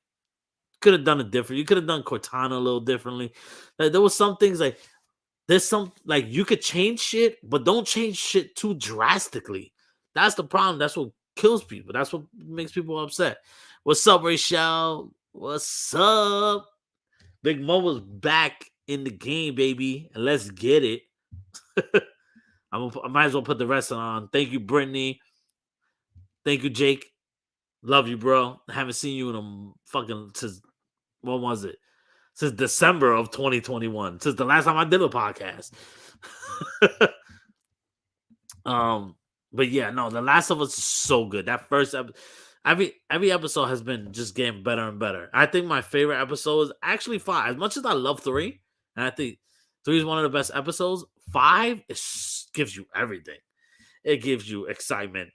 could have done it different. You could have done Cortana a little differently. Like, there was some things like, there's some, like, you could change shit, but don't change shit too drastically. That's the problem. That's what kills people. That's what makes people upset. What's up, Rachel? What's up? Big Mo was back in the game, baby. And let's get it. I might as well put the rest on. Thank you, Brittany. Thank you, Jake. Love you, bro. I haven't seen you in a fucking since, what was it? Since December of 2021. Since the last time I did a podcast. But yeah, no, The Last of Us is so good. That first episode, every episode has been just getting better and better. I think my favorite episode is actually 5. As much as I love 3, and I think 3 is one of the best episodes, 5 gives you everything. It gives you excitement.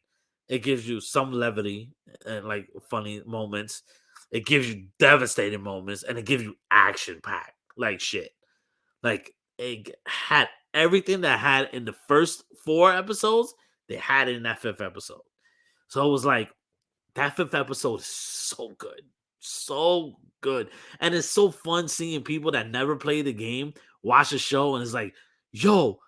It gives you some levity and like funny moments. It gives you devastating moments, and it gives you action packed like shit. Like, it had everything that had in the first 4 episodes. They had it in that 5th episode. So it was like, that 5th episode is so good. So good. And it's so fun seeing people that never play the game watch the show and it's like, yo,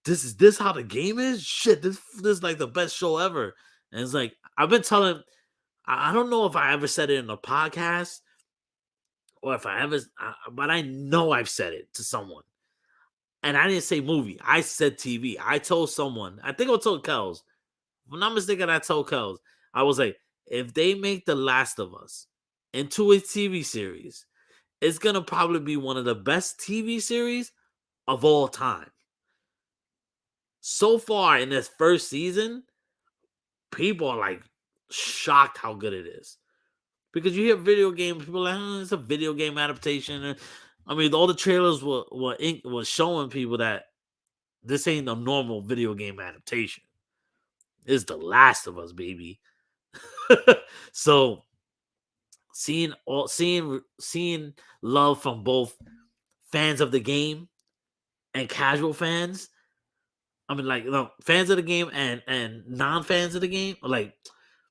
this is this how the game is? Shit, this is like the best show ever. And it's like I've been telling I don't know if I ever said it in a podcast or if I ever but I know I've said it to someone. And I didn't say movie. I said TV. I told someone, I think I told Kels. If I'm not mistaken, I told Kels. I was like, if they make The Last of Us into a TV series, it's gonna probably be one of the best TV series of all time. So far in this first season, people are like shocked how good it is. Because you hear video games, people are like, it's a video game adaptation. And, I mean, all the trailers were showing people that this ain't a normal video game adaptation. It's The Last of Us, baby. So seeing love from both fans of the game and casual fans. I mean, like, fans of the game and non-fans of the game, or like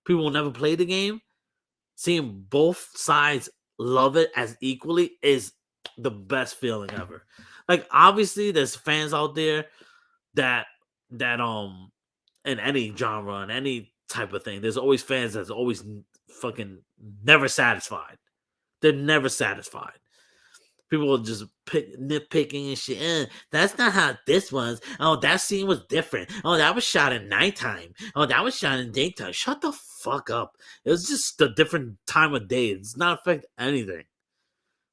people who never played the game. Seeing both sides love it as equally is the best feeling ever. Like, obviously, there's fans out there that in any genre and any type of thing, there's always fans that's always fucking never satisfied. They're never satisfied. People will just nitpicking and shit. That's not how this was. Oh, that scene was different. Oh, that was shot at nighttime. Oh, that was shot in daytime. Shut the fuck up. It was just a different time of day. It's not affect anything.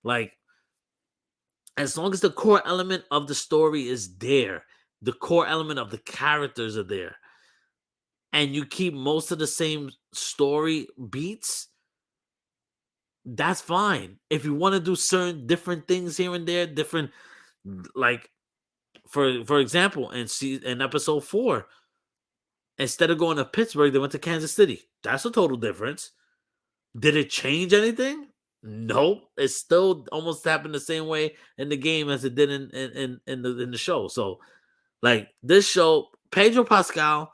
Like, as long as the core element of the story is there, the core element of the characters are there, and you keep most of the same story beats, that's fine. If you want to do certain different things here and there, different, like, for example, in episode 4, instead of going to Pittsburgh, they went to Kansas City. That's a total difference. Did it change anything? Nope. It still almost happened the same way in the game as it did in the show. So, like, this show, Pedro Pascal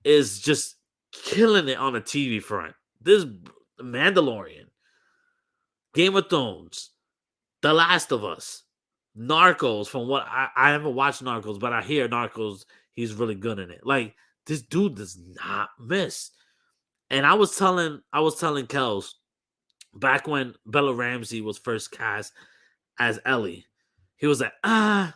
is just killing it on the TV front. This Mandalorian, Game of Thrones, The Last of Us, Narcos. From what I haven't watched Narcos, but I hear Narcos, he's really good in it. Like, this dude does not miss. And I was telling Kels back when Bella Ramsey was first cast as Ellie, he was like, I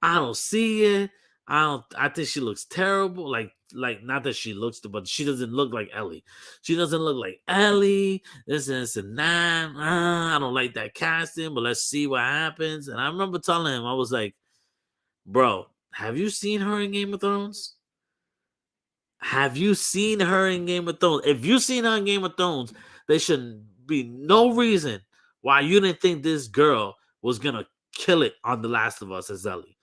don't see it. I think she looks terrible. Like not that she looks, but she doesn't look like Ellie. She doesn't look like Ellie. This and that. I don't like that casting, but let's see what happens. And I remember telling him, I was like, bro, have you seen her in Game of Thrones? Have you seen her in Game of Thrones? If you've seen her in Game of Thrones, there should be no reason why you didn't think this girl was gonna kill it on The Last of Us as Ellie.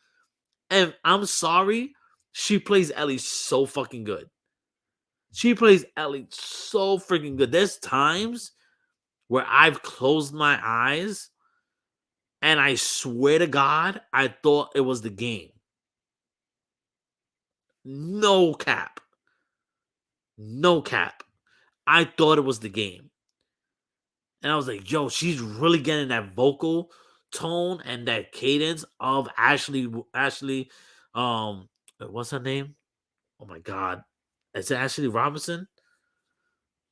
And I'm sorry, she plays Ellie so fucking good. She plays Ellie so freaking good. There's times where I've closed my eyes and I swear to God, I thought it was the game. No cap. No cap. I thought it was the game. And I was like, yo, she's really getting that vocal tone and that cadence of Ashley, what's her name? Oh my God. Is it Ashley Robinson?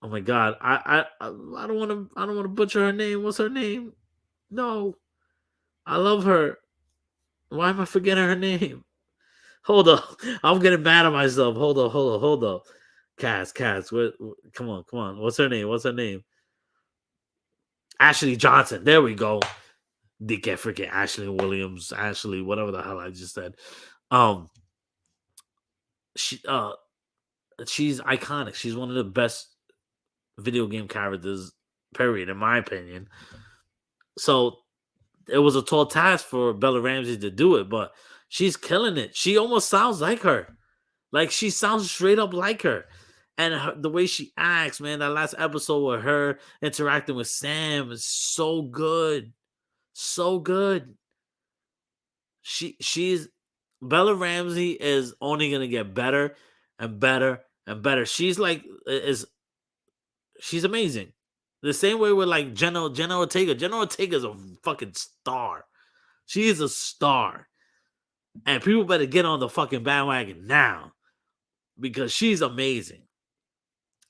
Oh my God. I don't want to butcher her name. What's her name? No. I love her. Why am I forgetting her name? Hold up. I'm getting mad at myself. Hold up. Cass. Come on. What's her name? Ashley Johnson. There we go. They can't forget Ashley Williams. Ashley, whatever the hell I just said. She's iconic. She's one of the best video game characters, period, in my opinion. So it was a tall task for Bella Ramsey to do it, but she's killing it. She almost sounds like her. Like, she sounds straight up like her. And the way she acts, man, that last episode with her interacting with Sam is so good. So good. She's Bella Ramsey is only gonna get better and better and better. She's like She's amazing. The same way with like Jenna Ortega. Jenna Ortega is a fucking star. She is a star. And people better get on the fucking bandwagon now because she's amazing.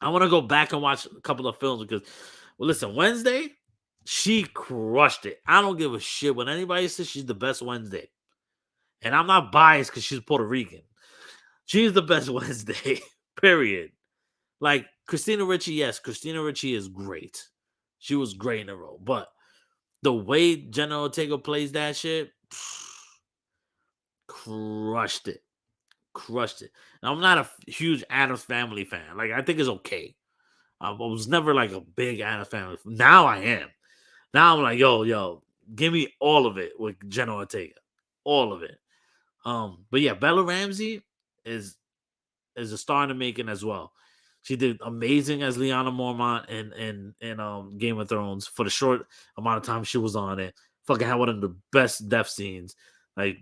I want to go back and watch a couple of films because, well, listen, Wednesday, she crushed it. I don't give a shit when anybody says she's the best Wednesday. And I'm not biased because she's Puerto Rican. She's the best Wednesday, period. Like, Christina Ricci, yes, Christina Ricci is great. She was great in the role. But the way Jenna Ortega plays that shit, crushed it. Crushed it. And I'm not a huge Addams Family fan. Like, I think it's okay. I was never like a big Addams Family. Now I am. Now I'm like, yo, give me all of it with Jenna Ortega. All of it. But yeah, Bella Ramsey is a star in the making as well. She did amazing as Lyanna Mormont in Game of Thrones for the short amount of time she was on it. Fucking had one of the best death scenes. Like,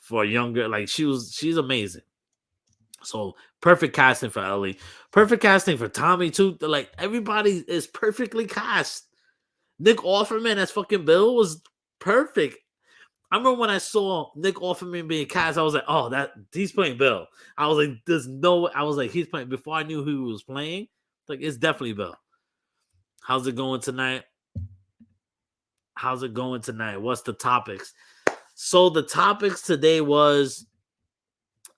for a younger, like she's amazing. So perfect casting for Ellie. Perfect casting for Tommy too. Like, everybody is perfectly cast. Nick Offerman as fucking Bill was perfect. I remember when I saw Nick Offerman being cast, I was like, oh, that he's playing Bill. I was like, he's playing. Before I knew who he was playing, like, it's definitely Bill. How's it going tonight? What's the topics? So the topics today was,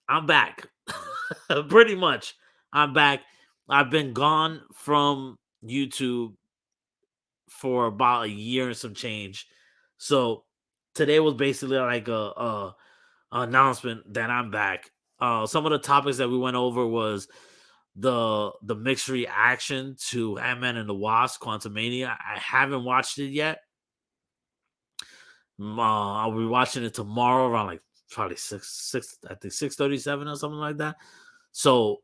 I'm back. Pretty much. I'm back. I've been gone from YouTube for about a year and some change. So today was basically like a announcement that I'm back. Some of the topics that we went over was the mixed reaction to Ant-Man and the Wasp: Quantumania. I haven't watched it yet. I'll be watching it tomorrow around like probably 6:37 or something like that. So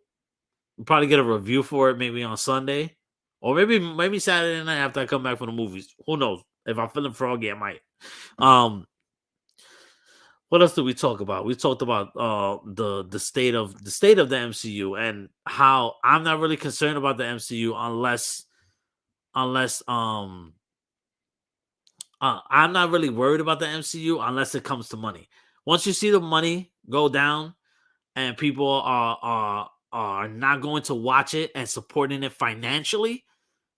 we'll probably get a review for it maybe on Sunday. Or maybe Saturday night after I come back from the movies. Who knows? If I'm feeling froggy, I might. What else did we talk about? We talked about the state of the MCU and how I'm not really concerned about the MCU unless I'm not really worried about the MCU unless it comes to money. Once you see the money go down and people are not going to watch it and supporting it financially,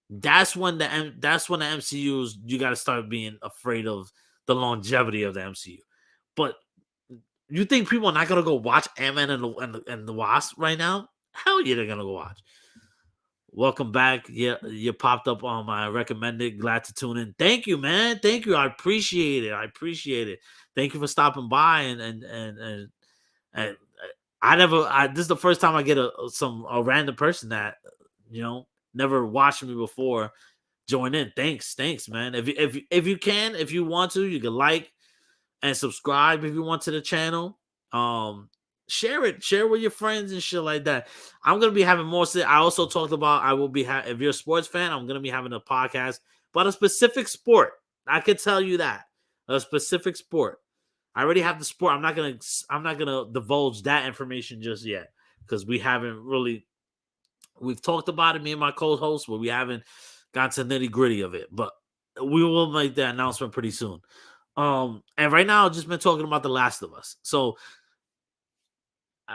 that's when the MCU's, you got to start being afraid of the longevity of the MCU. But you think people are not gonna go watch Ant-Man and the Wasp right now? Hell yeah, they're gonna go watch. Welcome back. Yeah, you popped up on my recommended. Glad to tune in. Thank you, man. Thank you. I appreciate it. Thank you for stopping by and this is the first time I get a random person that never watched me before join in. Thanks, man. If you want to, you can like and subscribe if you want to the channel. Share with your friends and shit like that. I'm gonna be having more. I also talked about if you're a sports fan, I'm gonna be having a podcast about a specific sport. I could tell you that a specific sport. I already have the sport. I'm not gonna divulge that information just yet because we haven't really. We've talked about it, me and my co-host, but we haven't got to nitty gritty of it. But we will make that announcement pretty soon. And right now I've just been talking about The Last of Us. So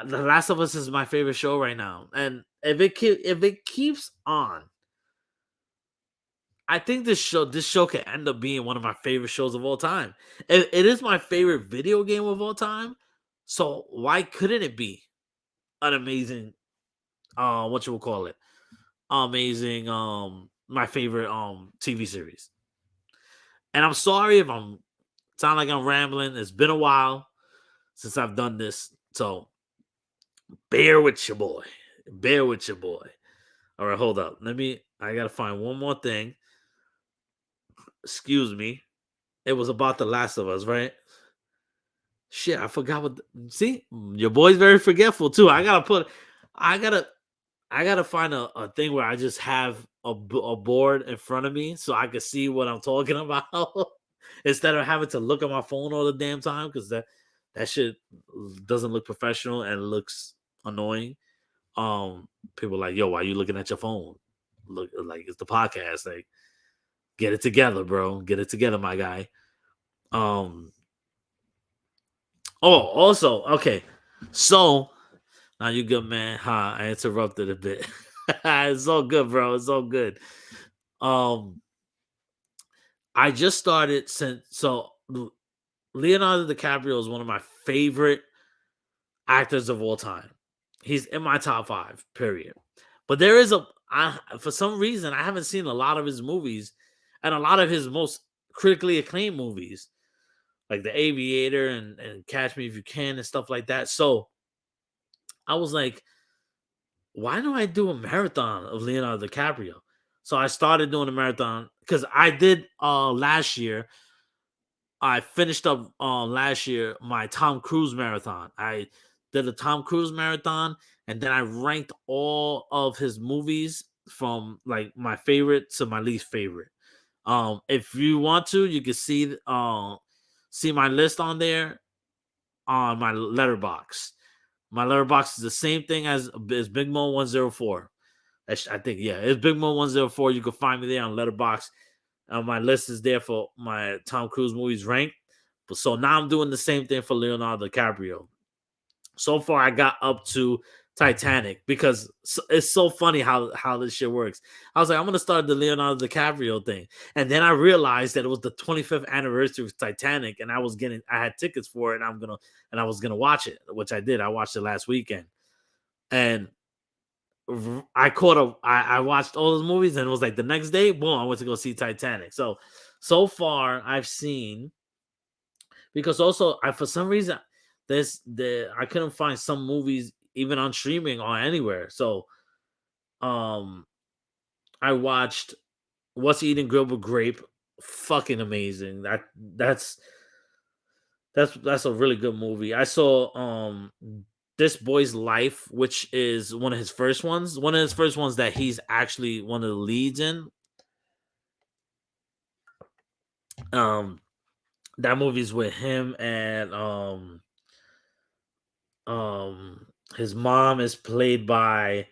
The Last of Us is my favorite show right now. And if it keeps on, I think this show can end up being one of my favorite shows of all time. It is my favorite video game of all time. So why couldn't it be an amazing amazing my favorite TV series? And I'm sorry if I'm sound like I'm rambling. It's been a while since I've done this. So bear with your boy. All right, hold up. I gotta find one more thing. Excuse me. It was about The Last of Us, right? Shit, I forgot see, your boy's very forgetful too. I gotta find a thing where I just have a board in front of me so I can see what I'm talking about instead of having to look at my phone all the damn time because that shit doesn't look professional and looks annoying. People are like, yo, why are you looking at your phone? look like it's the podcast. Like, get it together, bro. Get it together, my guy. Um. Oh, also, okay. So now you good, man. I interrupted a bit. It's all good, bro. It's all good. Um, I just started Leonardo DiCaprio is one of my favorite actors of all time. He's in my top 5, period. But there is for some reason I haven't seen a lot of his movies and a lot of his most critically acclaimed movies, like The Aviator and Catch Me If You Can and stuff like that. So I was like, why don't I do a marathon of Leonardo DiCaprio? So I started doing a marathon because I did last year. I finished up last year my Tom Cruise marathon. I did a Tom Cruise marathon, and then I ranked all of his movies from like my favorite to my least favorite. If you want to, you can see my list on there on my letterbox. My letterbox is the same thing as Big Mo 104. I think, yeah, it's Big Mo 104. You can find me there on letterbox. My list is there for my Tom Cruise movies ranked. But so now I'm doing the same thing for Leonardo DiCaprio. So far, I got up to Titanic because it's so funny how this shit works. I was like, I'm gonna start the Leonardo DiCaprio thing, and then I realized that it was the 25th anniversary of Titanic, and I had tickets for it, and I was gonna watch it, which I did. I watched it last weekend, and I watched all those movies, and it was like the next day, boom, I went to go see Titanic. So far I've seen, because also I for some reason I couldn't find some movies even on streaming or anywhere. So um I watched What's Eating Gilbert Grape, fucking amazing. That's a really good movie. I saw This Boy's Life, which is one of his first ones. One of his first ones that he's actually one of the leads in. That movie's with him and his mom is played by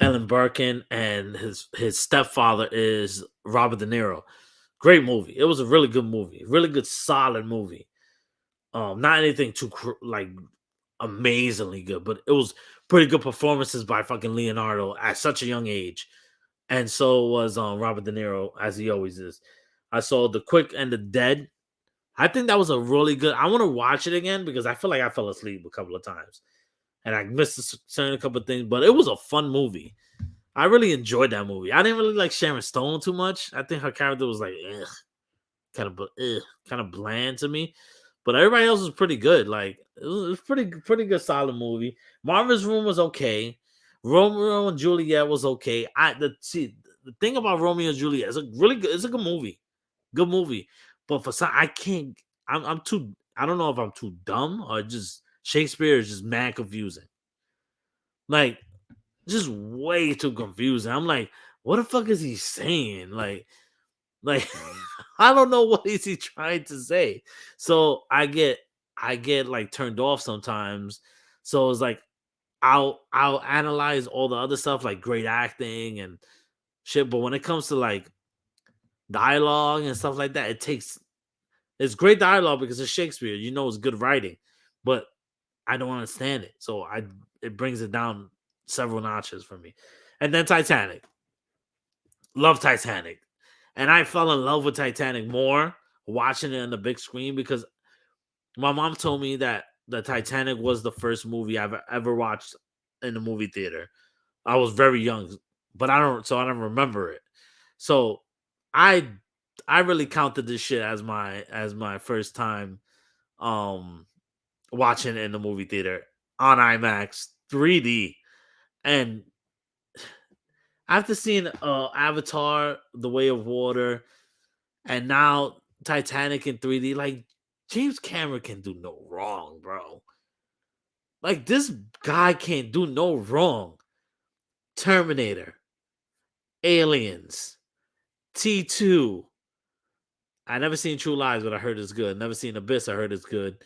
Ellen Birkin, and his stepfather is Robert De Niro. Great movie. It was a really good movie. Really good, solid movie. Not anything too like amazingly good, but it was pretty good performances by fucking Leonardo at such a young age. And so was Robert De Niro, as he always is. I saw The Quick and the Dead. I think that was a really good. I want to watch it again because I feel like I fell asleep a couple of times and I missed a couple of things, but it was a fun movie. I really enjoyed that movie. I didn't really like Sharon Stone too much. I think her character was like kind of bland to me. But everybody else was pretty good. Like it was pretty good, solid movie. Marvin's Room was okay. Romeo and Juliet was okay. The thing about Romeo and Juliet is a really good. It's a good movie. But for some, I can't. I'm too. I don't know if I'm too dumb or just Shakespeare is just mad confusing. Like just way too confusing. I'm like, what the fuck is he saying? Like I don't know what is he trying to say. So I get like turned off sometimes. So it's like I'll analyze all the other stuff like great acting and shit, but when it comes to like dialogue and stuff like that, it's great dialogue because it's Shakespeare. You know, it's good writing, but I don't understand it. So it brings it down several notches for me. And then Titanic. Love Titanic. And I fell in love with Titanic more watching it on the big screen because my mom told me that the Titanic was the first movie I've ever watched in the movie theater. I was very young, but I don't remember it. So I I really counted this shit as my first time watching it in the movie theater on IMAX 3D. And after seeing Avatar, The Way of Water, and now Titanic in 3D, like James Cameron can do no wrong, bro. Like this guy can't do no wrong. Terminator, Aliens, T2. I never seen True Lies, but I heard it's good. Never seen Abyss, I heard it's good.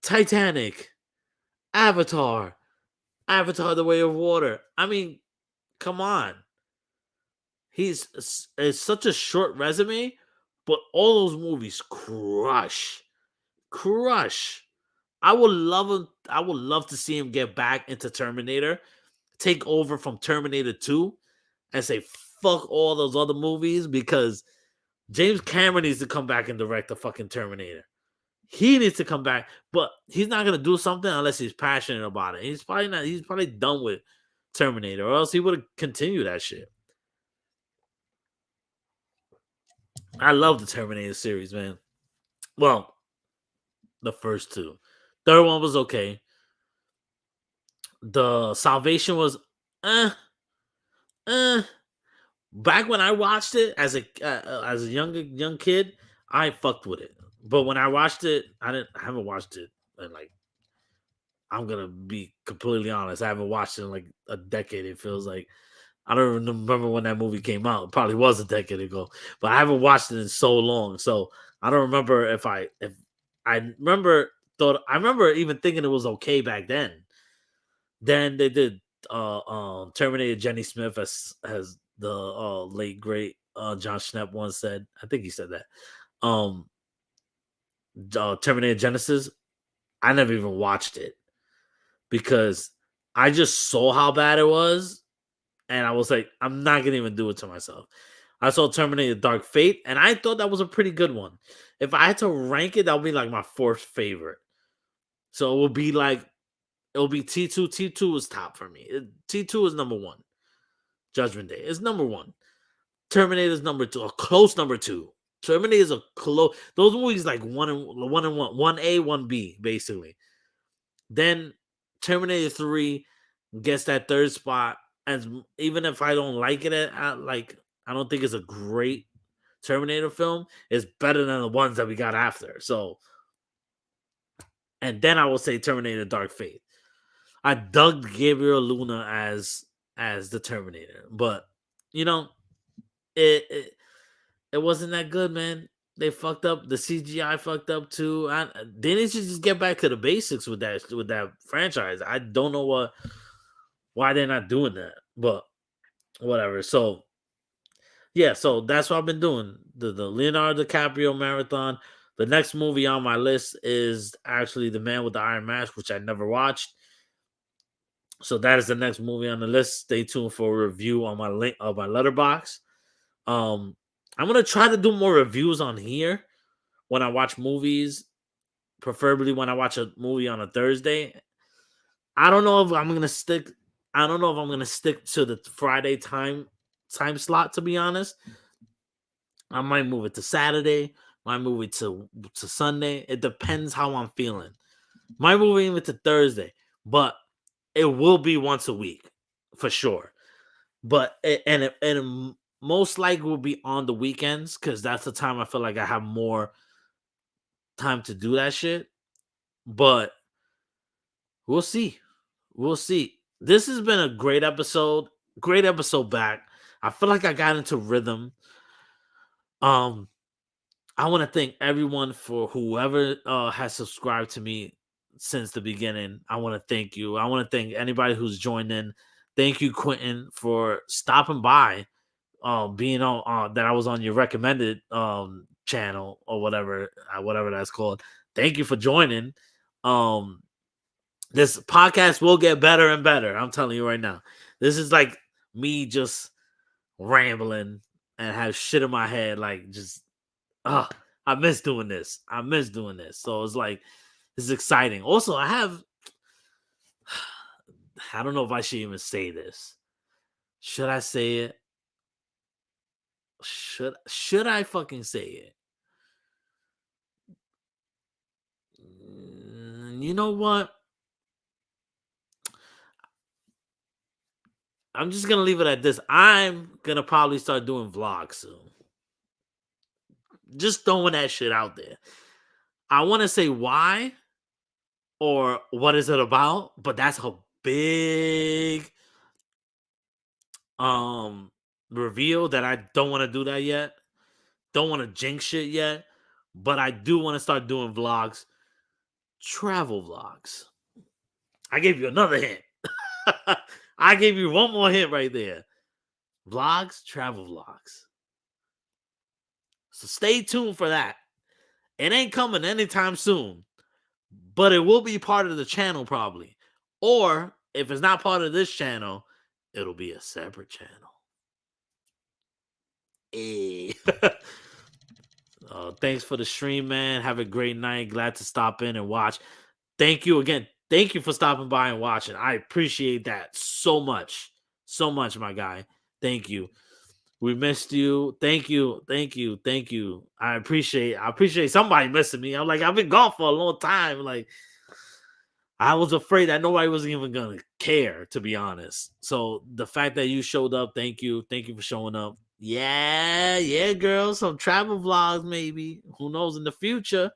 Titanic, Avatar, The Way of Water. I mean, come on. it's such a short resume, but all those movies crush. I would love to see him get back into Terminator, take over from Terminator 2, and say fuck all those other movies because James Cameron needs to come back and direct the fucking Terminator. He needs to come back, but he's not gonna do something unless he's passionate about it. He's probably not. He's probably done with Terminator, or else he would have continued that shit. I love the Terminator series, man. Well, the first two. Third one was okay. The Salvation was, eh, eh. Back when I watched it as a young kid, I fucked with it. But when I watched it, I haven't watched it in like, I'm gonna be completely honest. I haven't watched it in like a decade. It feels like I don't even remember when that movie came out. It probably was a decade ago, but I haven't watched it in so long. So I don't remember if I remember even thinking it was okay back then. Then they did Terminator Jenny Smith as the late great John Schnepp once said. I think he said that. Um Terminator Genesis, I never even watched it because I just saw how bad it was, and I was like, I'm not gonna even do it to myself. I saw Terminator Dark Fate, and I thought that was a pretty good one. If I had to rank it, that would be like my fourth favorite. So it would be T2. T2 was top for me. T2 is number one. Judgment Day is number one. Terminator is number two, a close number two. Terminator is a close. Those movies like one and one A, one B, basically. Then Terminator 3 gets that third spot. And even if I don't like it, I don't think it's a great Terminator film. It's better than the ones that we got after. So, and then I will say Terminator Dark Fate. I dug Gabriel Luna as the Terminator, but you know, it wasn't that good, man. They fucked up. The CGI fucked up too. They need to just get back to the basics with that franchise. I don't know why they're not doing that, but whatever. So yeah, so that's what I've been doing. The Leonardo DiCaprio marathon. The next movie on my list is actually The Man with the Iron Mask, which I never watched. So that is the next movie on the list. Stay tuned for a review on my link of my Letterboxd. I'm gonna try to do more reviews on here when I watch movies, preferably when I watch a movie on a Thursday. I don't know if I'm gonna stick. I don't know if I'm gonna stick to the Friday time slot. To be honest, I might move it to Saturday. Might move it to Sunday. It depends how I'm feeling. Might move it even to Thursday, but it will be once a week for sure. But it most likely will be on the weekends because that's the time I feel like I have more time to do that shit. But we'll see. We'll see. This has been a great episode. Great episode back. I feel like I got into rhythm. I want to thank everyone for whoever has subscribed to me since the beginning. I want to thank you. I want to thank anybody who's joined in. Thank you, Quentin, for stopping by. Being on that I was on your recommended channel or whatever that's called. Thank you for joining. This podcast will get better and better. I'm telling you right now. This is like me just rambling and have shit in my head, like just I miss doing this. So it's like it's exciting. Also, I don't know if I should even say this. Should I say it? Should I fucking say it? You know what? I'm just gonna leave it at this. I'm gonna probably start doing vlogs soon. Just throwing that shit out there. I want to say why or what is it about, but that's a big reveal that I don't want to do that yet. Don't want to jinx shit yet, but I do want to start doing vlogs, travel vlogs. I gave you another hint. I gave you one more hint right there. vlogs, travel vlogs. So stay tuned for that. It ain't coming anytime soon, but it will be part of the channel probably. Or if it's not part of this channel, it'll be a separate channel. Hey. Thanks for the stream, man. Have a great night. Glad to stop in and watch. Thank you again. Thank you for stopping by and watching. I appreciate that so much. So much, my guy. Thank you. We missed you. Thank you. Thank you. Thank you. I appreciate somebody missing me. I'm like, I've been gone for a long time. Like, I was afraid that nobody was even gonna care, to be honest. So the fact that you showed up, thank you. Thank you for showing up. Yeah, girl. Some travel vlogs, maybe. Who knows in the future?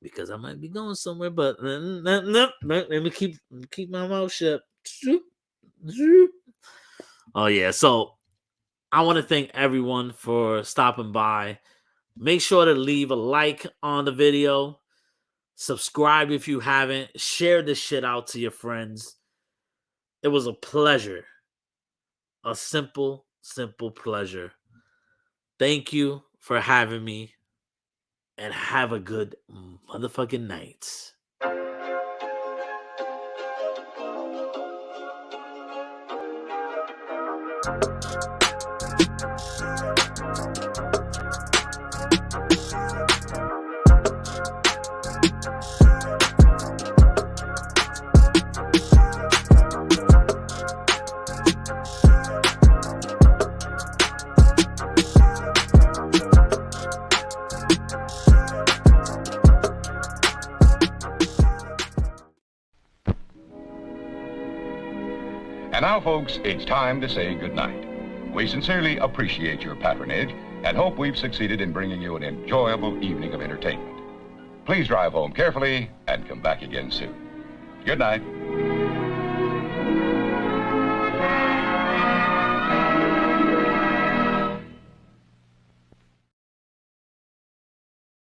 Because I might be going somewhere, but let me keep my mouth shut. Oh yeah, so I want to thank everyone for stopping by. Make sure to leave a like on the video. Subscribe if you haven't. Share this shit out to your friends. It was a pleasure. A simple pleasure. Thank you for having me. And have a good motherfucking night. And now, folks, it's time to say goodnight. We sincerely appreciate your patronage and hope we've succeeded in bringing you an enjoyable evening of entertainment. Please drive home carefully and come back again soon. Good night.